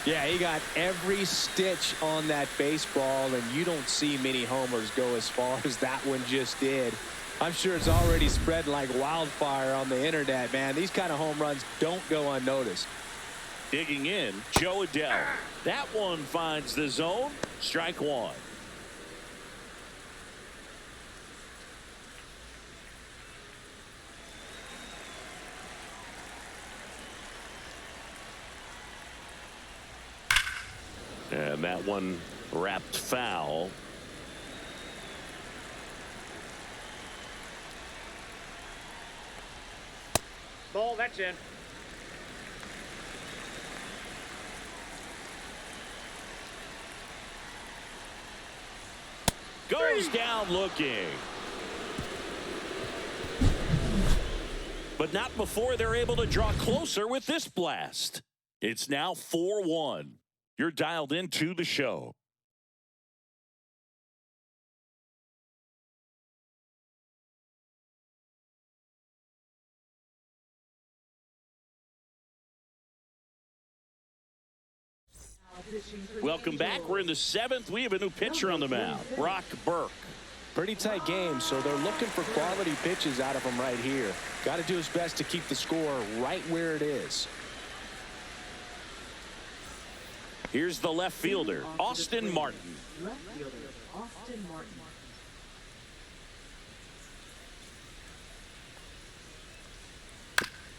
Speaker 2: Yeah, he got every stitch on that baseball, and you don't see many homers go as far as that one just did. I'm sure it's already spread like wildfire on the internet, man. These kind of home runs don't go unnoticed.
Speaker 1: Digging in, Joe Adele. That one finds the zone. Strike 1. And that one wrapped foul.
Speaker 4: Ball, that's in.
Speaker 1: Goes down looking. But not before they're able to draw closer with this blast. It's now 4-1. You're dialed into the show. Welcome back. We're in the 7th. We have a new pitcher on the mound, Brock Burke.
Speaker 2: Pretty tight game, so they're looking for quality pitches out of him right here. Got to do his best to keep the score right where it is.
Speaker 1: Here's the left fielder, Austin Martin.
Speaker 3: Left fielder, Austin Martin.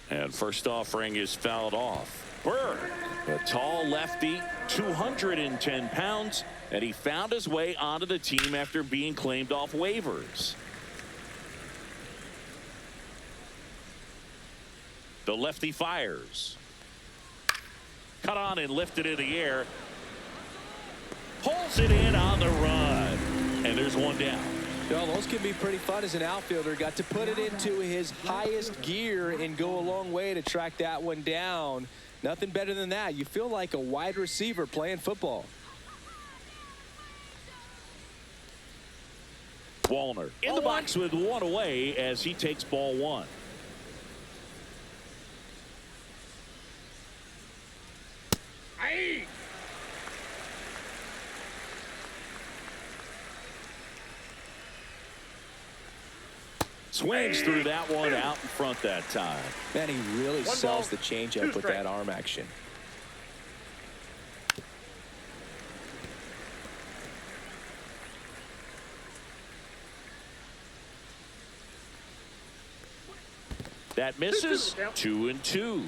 Speaker 1: And first offering is fouled off. Berg, a tall lefty, 210 pounds, and he found his way onto the team after being claimed off waivers. The lefty fires. Cut on and lifted in the air. Pulls it in on the run. And there's one down.
Speaker 2: Well, those can be pretty fun as an outfielder. Got to put it into his highest gear and go a long way to track that one down. Nothing better than that. You feel like a wide receiver playing football.
Speaker 1: Wallner in the box with one away as he takes ball one.
Speaker 4: Aye.
Speaker 1: Swings through that one out in front that time.
Speaker 2: Man, he really
Speaker 4: One
Speaker 2: sells
Speaker 4: ball,
Speaker 2: the changeup
Speaker 4: two
Speaker 2: with
Speaker 4: strikes.
Speaker 2: that arm action.
Speaker 1: That misses. 2-2.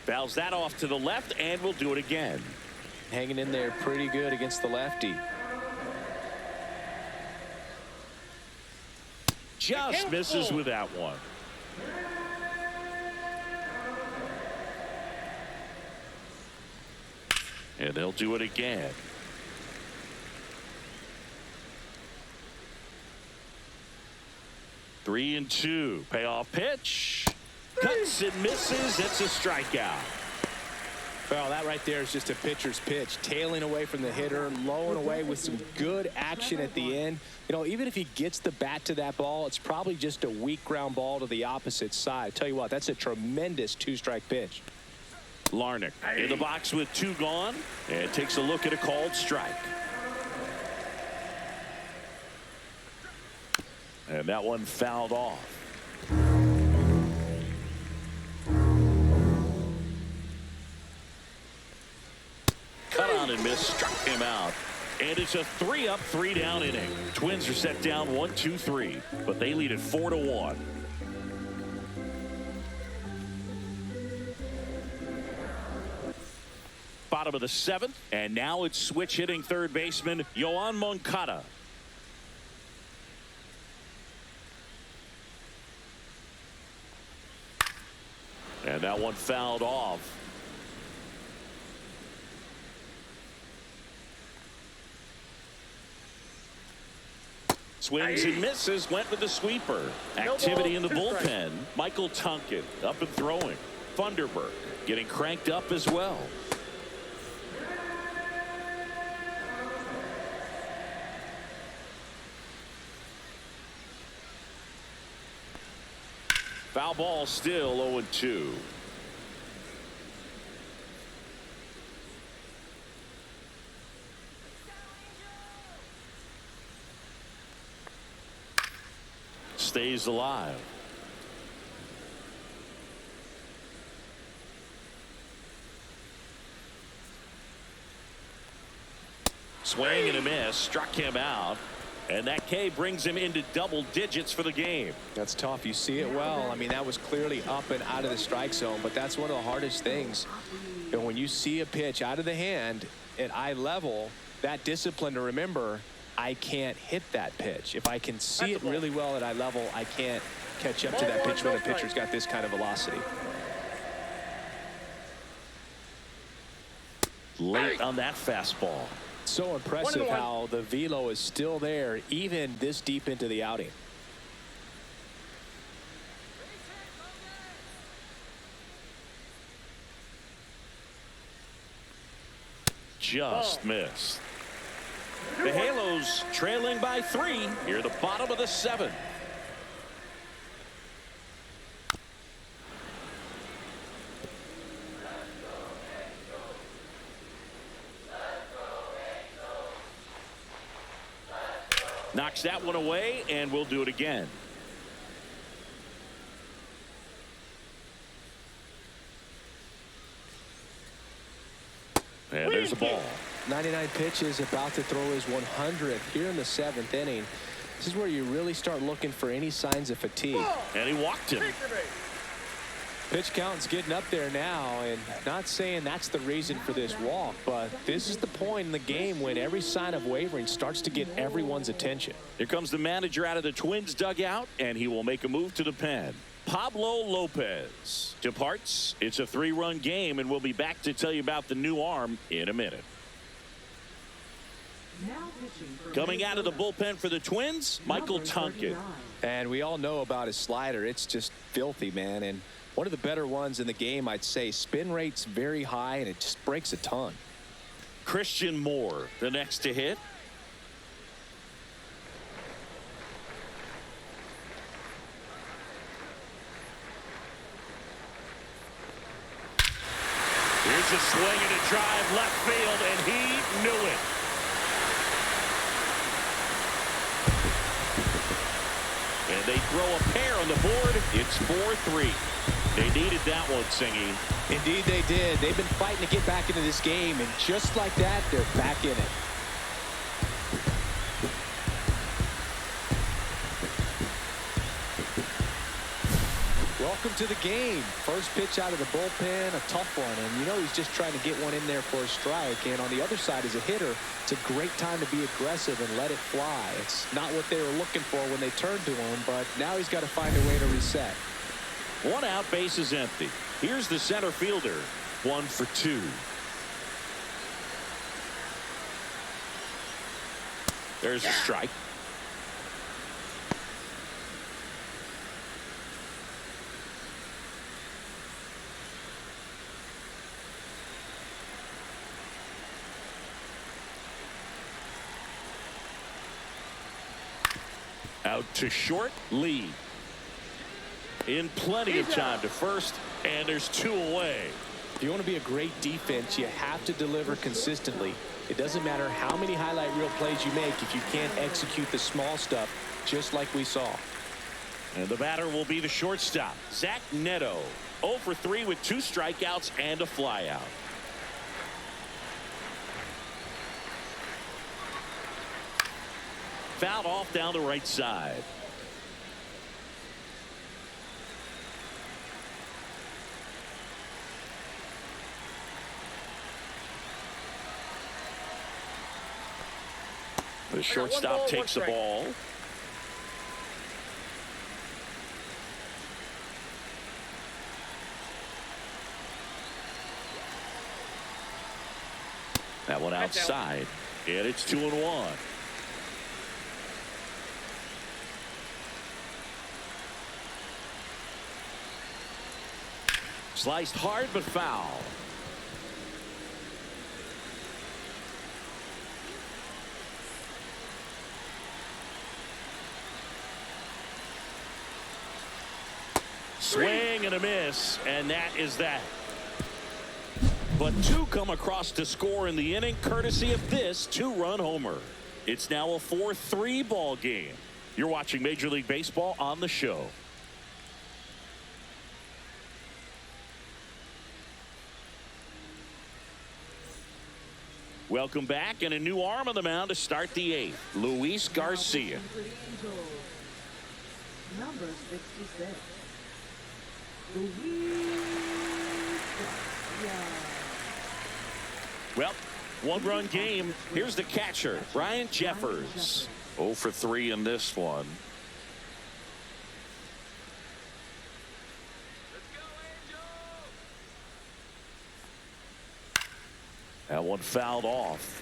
Speaker 1: Fouls that off to the left, and we'll do it again.
Speaker 2: Hanging in there pretty good against the lefty.
Speaker 1: Just misses with that one. And they'll do it again. Three and two. Payoff pitch. Cuts and misses. It's a strikeout.
Speaker 2: Well, that right there is just a pitcher's pitch. Tailing away from the hitter, lowing away with some good action at the end. You know, even if he gets the bat to that ball, it's probably just a weak ground ball to the opposite side. Tell you what, that's a tremendous two-strike pitch.
Speaker 1: Larnick in the box with two gone, and takes a look at a called strike. And that one fouled off. Cut on and miss, struck him out. And it's a 3-up, 3-down inning. Twins are set down 1-2-3, but they lead it 4-1. Bottom of the seventh, and now it's switch hitting third baseman Yoan Moncada. And that one fouled off. Swings and misses, went with the sweeper. Activity in the bullpen. Michael Tonkin up and throwing. Funderburg getting cranked up as well. Foul ball, still 0-2. Stays alive. Swing and a miss, struck him out. And that K brings him into double digits for the game.
Speaker 2: That's tough. You see it well. I mean, that was clearly up and out of the strike zone, but that's one of the hardest things. You know, when you see a pitch out of the hand at eye level, that discipline to remember, I can't hit that pitch. If I can see it really well at eye level, I can't catch up to that pitch when a pitcher's got this kind of velocity.
Speaker 1: Late on that fastball.
Speaker 2: So impressive how the velo is still there even this deep into the outing.
Speaker 1: Just missed. The Halos trailing by 3 near the bottom of the 7th. Knocks that one away, and we'll do it again. And there's a ball.
Speaker 2: 99 pitches, about to throw his 100th here in the 7th inning. This is where you really start looking for any signs of fatigue.
Speaker 1: And he walked him.
Speaker 2: Pitch count's getting up there now, and not saying that's the reason for this walk, but this is the point in the game when every sign of wavering starts to get everyone's attention.
Speaker 1: Here comes the manager out of the Twins dugout, and he will make a move to the pen. Pablo Lopez departs. It's a 3-run game, and we'll be back to tell you about the new arm in a minute. Coming out of the bullpen for the Twins, Michael Tonkin.
Speaker 2: And we all know about his slider. It's just filthy, man. And one of the better ones in the game, I'd say. Spin rate's very high, and it just breaks a ton.
Speaker 1: Christian Moore, the next to hit. Here's a swing and a drive left field, and he knew it. And they throw a pair on the board. It's 4-3. They needed that one, Singy.
Speaker 2: Indeed they did. They've been fighting to get back into this game, and just like that, they're back in it. Welcome to the game. First pitch out of the bullpen, a tough one, and you know he's just trying to get one in there for a strike. And on the other side, as a hitter, it's a great time to be aggressive and let it fly. It's not what they were looking for when they turned to him, but now he's got to find a way to reset.
Speaker 1: 1 out, base is empty. Here's the center fielder. 1 for 2. There's a strike. Out to short, Lee. In plenty of time to first, and there's 2 away.
Speaker 2: If you want to be a great defense, you have to deliver consistently. It doesn't matter how many highlight reel plays you make if you can't execute the small stuff, just like we saw.
Speaker 1: And the batter will be the shortstop, Zach Neto. 0 for 3 with 2 strikeouts and a flyout. Fouled off down the right side. The shortstop takes the ball. That one outside, and it's 2-1. Sliced hard but foul. Swing and a miss, and that is that. But 2 come across to score in the inning, courtesy of this 2-run homer. It's now a 4-3 ball game. You're watching Major League Baseball on the show. Welcome back, and a new arm on the mound to start the 8th, Luis Garcia.
Speaker 3: Number 66.
Speaker 1: Well, 1-run game. Here's the catcher, Ryan Jeffers. 0 for 3 in this one. That one fouled off.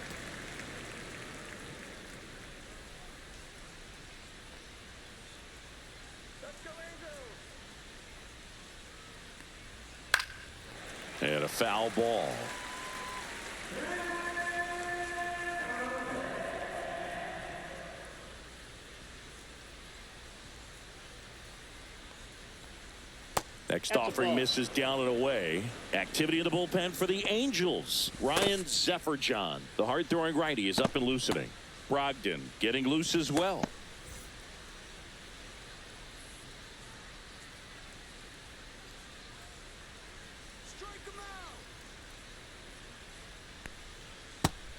Speaker 1: And a foul ball. Next offering misses down and away. Activity in the bullpen for the Angels. Ryan Zefferjohn, the hard-throwing righty, is up and loosening. Brogdon getting loose as well.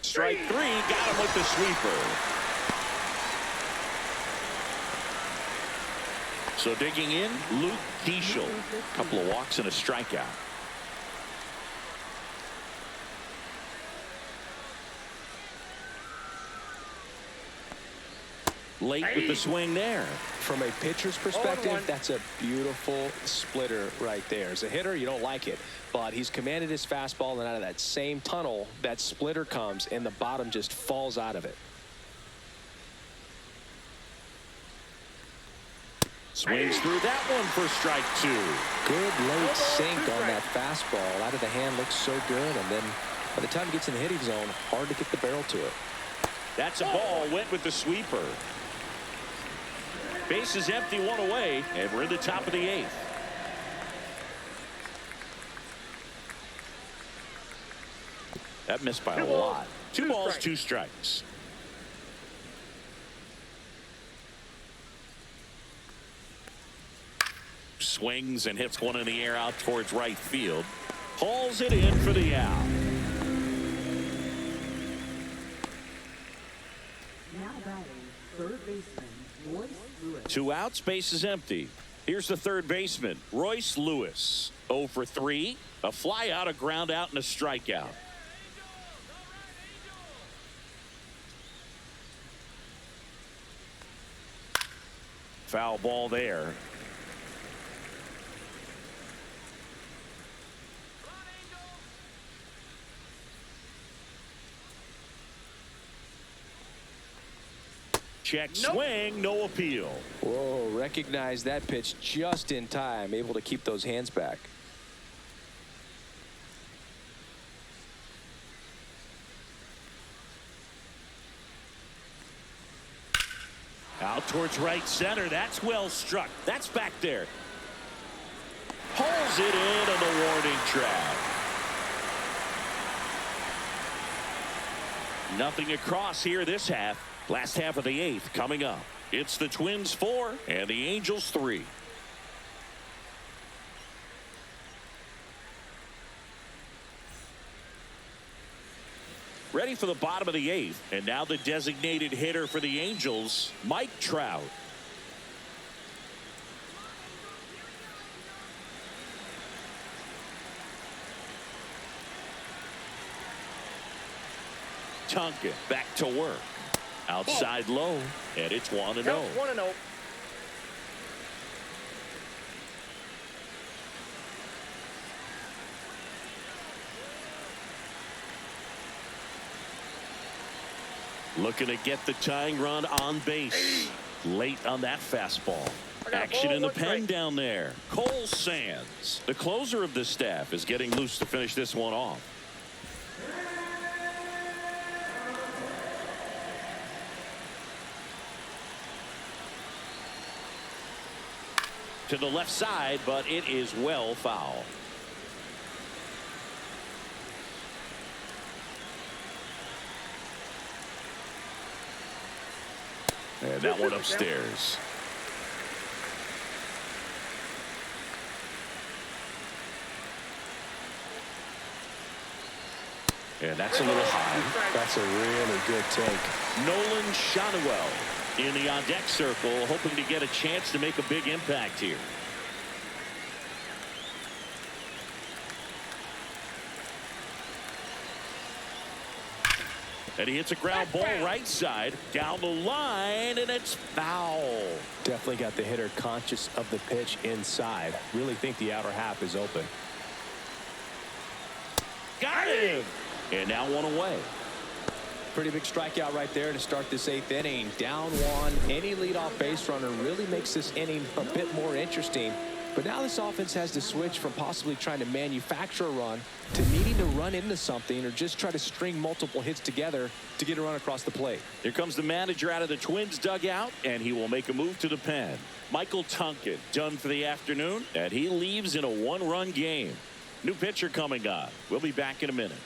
Speaker 1: Strike three, got him with the sweeper. So digging in, Luke Keeschel. Couple of walks and a strikeout. Late with the swing there.
Speaker 2: From a pitcher's perspective, that's a beautiful splitter right there. As a hitter, you don't like it, but he's commanded his fastball, and out of that same tunnel, that splitter comes, and the bottom just falls out of it.
Speaker 1: Swings through that one for strike two.
Speaker 2: Good late sink on that fastball. Out of the hand, looks so good, and then by the time he gets in the hitting zone, hard to get the barrel to it.
Speaker 1: That's a ball, went with the sweeper. Base is empty, one away, and we're in the top of the eighth. That missed by a lot. Two balls, two strikes. Swings and hits one in the air out towards right field. Hauls it in for the out.
Speaker 3: Now batting, third baseman, Royce Lewis.
Speaker 1: Two outs, base is empty. Here's the third baseman, Royce Lewis. 0 for 3, a fly out, a ground out, and a strikeout. Foul ball there. Check swing, no appeal.
Speaker 2: Whoa, recognize that pitch just in time, able to keep those hands back.
Speaker 1: Out towards right center. That's well struck. That's back there. Pulls it in on the warning track. Nothing across here this half. Last half of the eighth coming up. It's the Twins 4 and the Angels 3. Ready for the bottom of the eighth, and now the designated hitter for the Angels, Mike Trout. Tonkin back to work. Outside low, and it's 1-0.
Speaker 4: 1-0.
Speaker 1: Looking to get the tying run on base. Late on that fastball. Action in the pen down there. Cole Sands, the closer of the staff, is getting loose to finish this one off. To the left side, but it is well foul. And that one upstairs. And that's a little high.
Speaker 2: That's a really good take.
Speaker 1: Nolan Shotwell in the on-deck circle, hoping to get a chance to make a big impact here. And he hits a ground ball right side, down the line, and it's foul.
Speaker 2: Definitely got the hitter conscious of the pitch inside. Really think the outer half is open.
Speaker 1: Got him! And now one away.
Speaker 2: Pretty big strikeout right there to start this eighth inning. Down one. Any leadoff base runner really makes this inning a bit more interesting. But now this offense has to switch from possibly trying to manufacture a run to needing to run into something or just try to string multiple hits together to get a run across the plate.
Speaker 1: Here comes the manager out of the Twins dugout, and he will make a move to the pen. Michael Tonkin done for the afternoon, and he leaves in a one-run game. New pitcher coming on. We'll be back in a minute.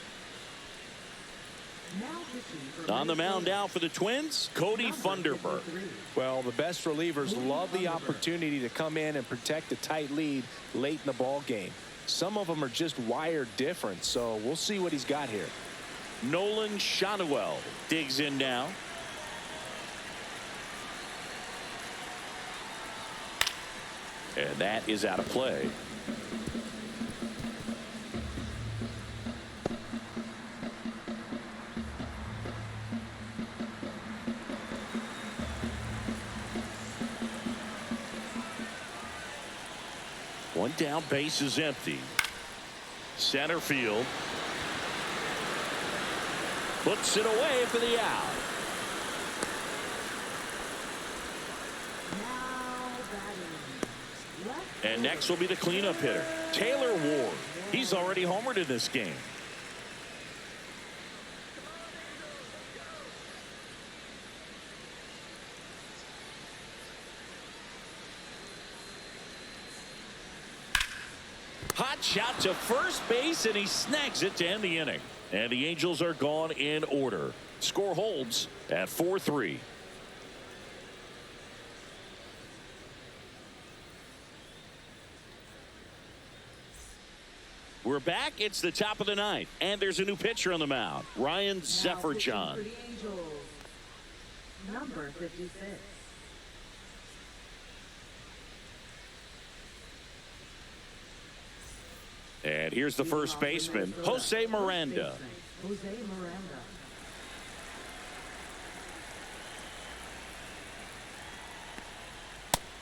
Speaker 3: Now pitching for
Speaker 1: On the mound now for the Twins, Cody Funderburk.
Speaker 2: Well, the best relievers love the opportunity to come in and protect a tight lead late in the ball game. Some of them are just wired different, so we'll see what he's got here.
Speaker 1: Nolan Shanuel digs in now. And that is out of play. One down, base is empty. Center field. Puts it away for the out. And next will be the cleanup hitter, Taylor Ward. He's already homered in this game. Hot shot to first base, and he snags it to end the inning. And the Angels are gone in order. Score holds at 4-3. We're back. It's the top of the ninth, and there's a new pitcher on the mound, Ryan Zefferjon.
Speaker 3: Number 56.
Speaker 1: And here's the first baseman, Jose Miranda.
Speaker 3: Jose Miranda.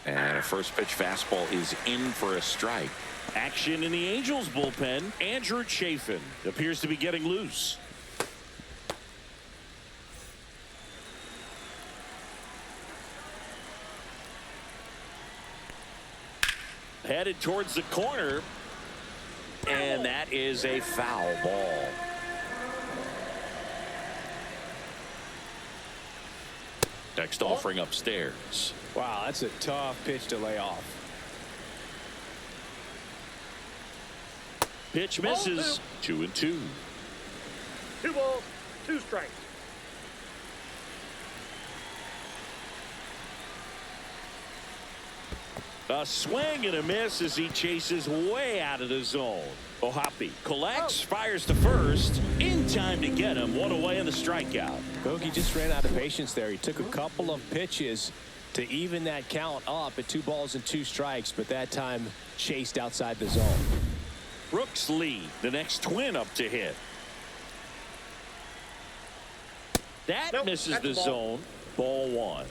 Speaker 1: And a first pitch fastball is in for a strike. Action in the Angels bullpen. Andrew Chafin appears to be getting loose. Headed towards the corner. And that is a foul ball. Next offering upstairs.
Speaker 2: Wow, that's a tough pitch to lay off.
Speaker 1: Pitch misses. 2-2.
Speaker 4: 2 balls, 2 strikes.
Speaker 1: A swing and a miss as he chases way out of the zone. Ohapi collects, fires to first. In time to get him. One away in the strikeout.
Speaker 2: Bogey just ran out of patience there. He took a couple of pitches to even that count up at 2 balls and 2 strikes, but that time chased outside the zone.
Speaker 1: Brooks Lee, the next Twin up to hit. That misses the zone. Ball 1.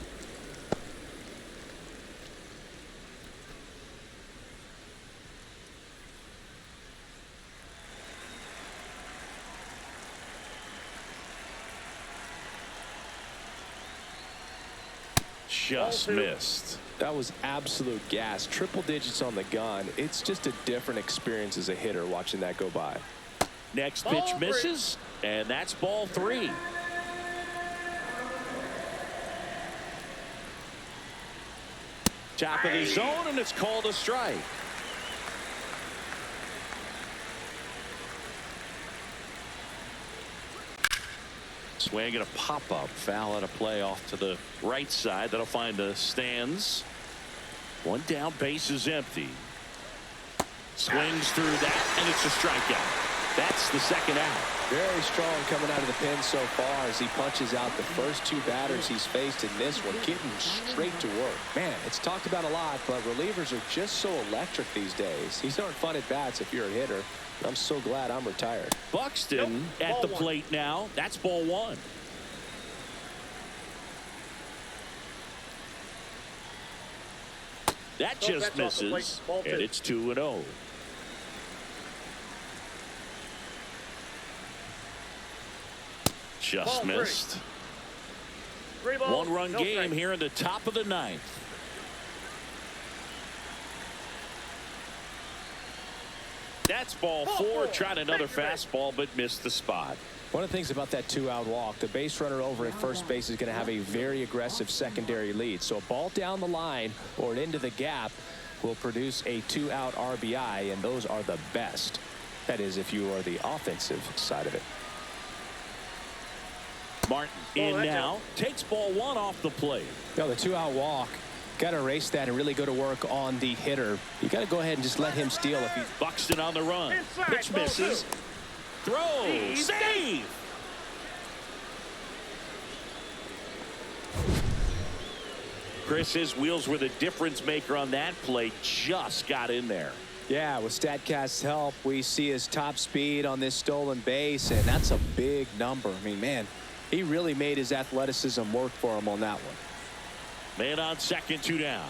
Speaker 1: Just missed.
Speaker 2: That was absolute gas. Triple digits on the gun. It's just a different experience as a hitter watching that go by.
Speaker 1: Next pitch misses, and that's ball 3. Top of the zone, and it's called a strike. Swing and a pop-up. Foul at a play off to the right side. That'll find the stands. One down, base is empty. Swings through that, and it's a strikeout. That's the second out.
Speaker 2: Very strong coming out of the pen so far as he punches out the first 2 batters he's faced in this one, getting straight to work. Man, it's talked about a lot, but relievers are just so electric these days. These aren't fun at bats if you're a hitter. I'm so glad I'm retired.
Speaker 1: Buxton at the plate now. That's ball 1. That just misses, and it's 2-0. Just missed. 1-run game here in the top of the 9th. That's ball 4. Tried another fastball, but missed the spot.
Speaker 2: One of the things about that 2-out walk, the base runner over at first base is going to have a very aggressive secondary lead. So a ball down the line or into the gap will produce a 2-out RBI, and those are the best. That is, if you are the offensive side of it.
Speaker 1: Martin in now. Takes ball one off the plate.
Speaker 2: No, the 2-out walk. Got to erase that and really go to work on the hitter. You got to go ahead and just let him steal if he's...
Speaker 1: Buxton on the run. Pitch misses. Throw. Save. Chris's wheels were the difference maker on that play. Just got in there.
Speaker 2: Yeah, with StatCast's help, we see his top speed on this stolen base, and that's a big number. I mean, man, he really made his athleticism work for him on that one.
Speaker 1: Man on second, 2 down.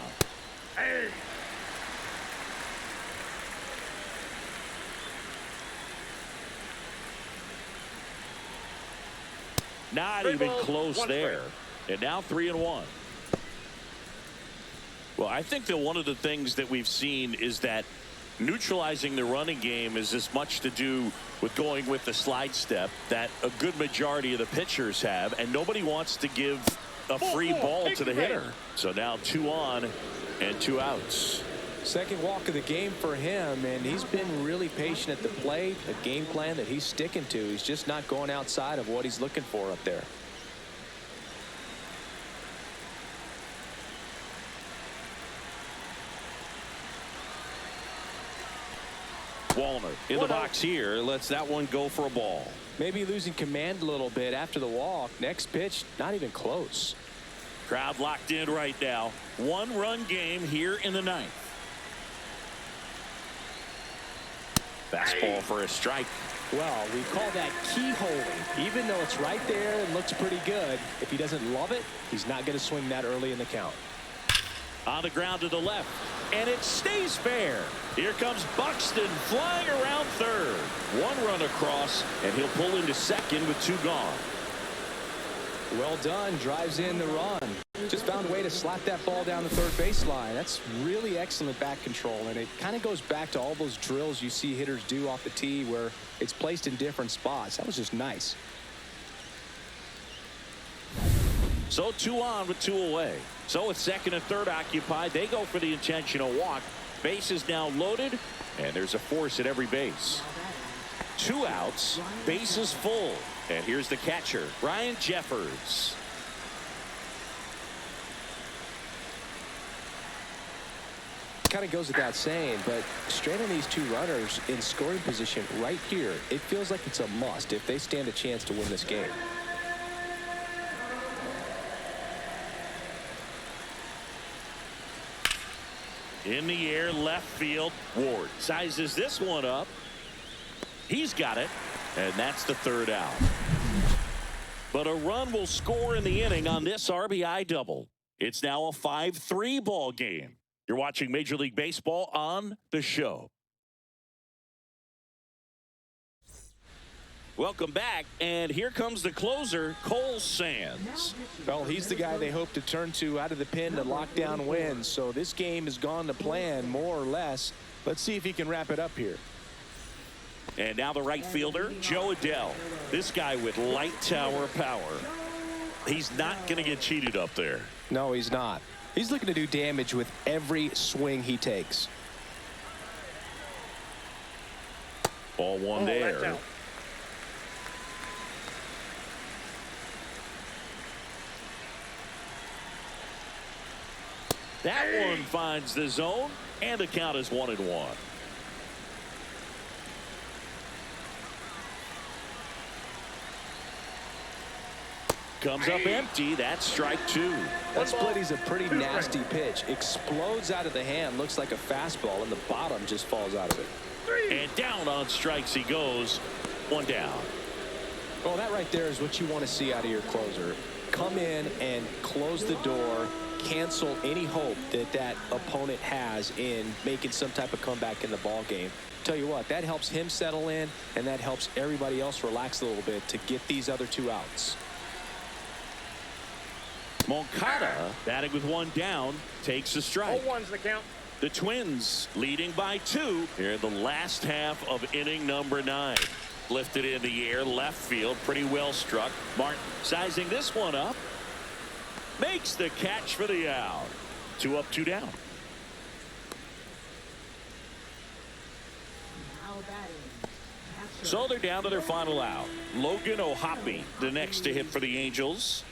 Speaker 4: Hey.
Speaker 1: Not even close there. And now 3-1. Well, I think that one of the things that we've seen is that neutralizing the running game is as much to do with going with the slide step that a good majority of the pitchers have, and nobody wants to give a free ball to the hitter. So now 2 on and 2 outs.
Speaker 2: Second walk of the game for him, and he's been really patient at the plate. A game plan that he's sticking to. He's just not going outside of what he's looking for up there.
Speaker 1: Wallner in the box here. Lets that one go for a ball.
Speaker 2: Maybe losing command a little bit after the walk. Next pitch, not even close.
Speaker 1: Crowd locked in right now. 1-run game here in the 9th. Fastball for a strike.
Speaker 2: Well, we call that keyholing. Even though it's right there and looks pretty good, if he doesn't love it, he's not going to swing that early in the count.
Speaker 1: On the ground to the left, and it stays fair. Here comes Buxton flying around third. 1 run across, and he'll pull into second with 2 gone.
Speaker 2: Well done. Drives in the run. Just found a way to slap that ball down the third baseline. That's really excellent back control, and it kind of goes back to all those drills you see hitters do off the tee where it's placed in different spots. That was just nice.
Speaker 1: So 2 on with 2 away. So with second and third occupied, they go for the intentional walk. Base is now loaded, and there's a force at every base. 2 outs, bases full. And here's the catcher, Ryan Jeffers.
Speaker 2: Kind of goes without saying, but straight on these 2 runners in scoring position right here, it feels like it's a must if they stand a chance to win this game.
Speaker 1: In the air, left field. Ward sizes this one up. He's got it, and that's the 3rd out. But a run will score in the inning on this RBI double. It's now a 5-3 ball game. You're watching Major League Baseball on the show. Welcome back, and here comes the closer, Cole Sands.
Speaker 2: Well, he's the guy they hope to turn to out of the pen to lock down wins. So this game has gone to plan, more or less. Let's see if he can wrap it up here.
Speaker 1: And now the right fielder, Joe Adell. This guy with light tower power. He's not going to get cheated up there.
Speaker 2: No, he's not. He's looking to do damage with every swing he takes.
Speaker 1: Ball 1 there. That one finds the zone, and the count is 1-1. Comes up empty. That's strike 2.
Speaker 2: That split is a pretty nasty pitch. Explodes out of the hand. Looks like a fastball, and the bottom just falls out of it.
Speaker 1: And down on strikes he goes. 1 down.
Speaker 2: Well, that right there is what you want to see out of your closer. Come in and close the door. Cancel any hope that that opponent has in making some type of comeback in the ball game. Tell you what, that helps him settle in, and that helps everybody else relax a little bit to get these other 2 outs.
Speaker 1: Moncada, batting with 1 down, takes a strike.
Speaker 4: 0-1's the count.
Speaker 1: The Twins leading by 2 here in the last half of inning number 9. Lifted in the air, left field, pretty well struck. Martin sizing this one up. Makes the catch for the out. 2 up, 2 down.
Speaker 3: Now batting, catcher
Speaker 1: So they're down to their final out. Logan O'Hoppe, the next to hit for the Angels.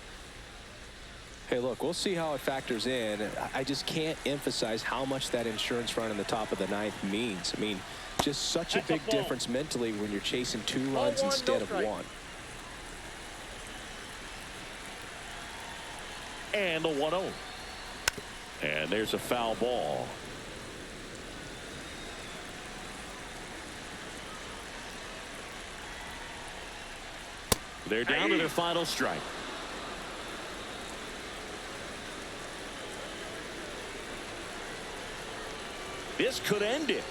Speaker 2: Hey, look, we'll see how it factors in. I just can't emphasize how much that insurance run in the top of the ninth means. I mean, just such a big difference mentally when you're chasing 2 runs instead of 1.
Speaker 1: And the 1-0. And there's a foul ball. They're down to their final strike. This could end it.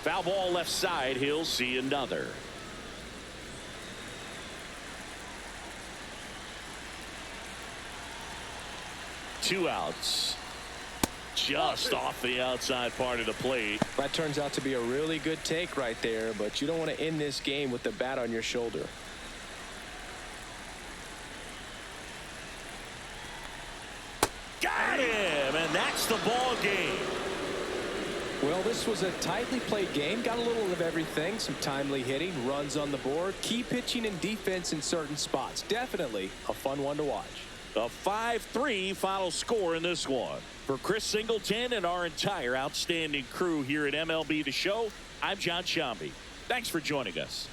Speaker 1: Foul ball left side. He'll see another. Two outs. Just off the outside part of the plate.
Speaker 2: That turns out to be a really good take right there, but you don't want to end this game with the bat on your shoulder.
Speaker 1: Got him, and that's the ball game.
Speaker 2: Well, this was a tightly played game. Got a little of everything. Some timely hitting, runs on the board, key pitching and defense in certain spots. Definitely a fun one to watch.
Speaker 1: A 5-3 final score in this one. For Chris Singleton and our entire outstanding crew here at MLB The Show, I'm John Shambi. Thanks for joining us.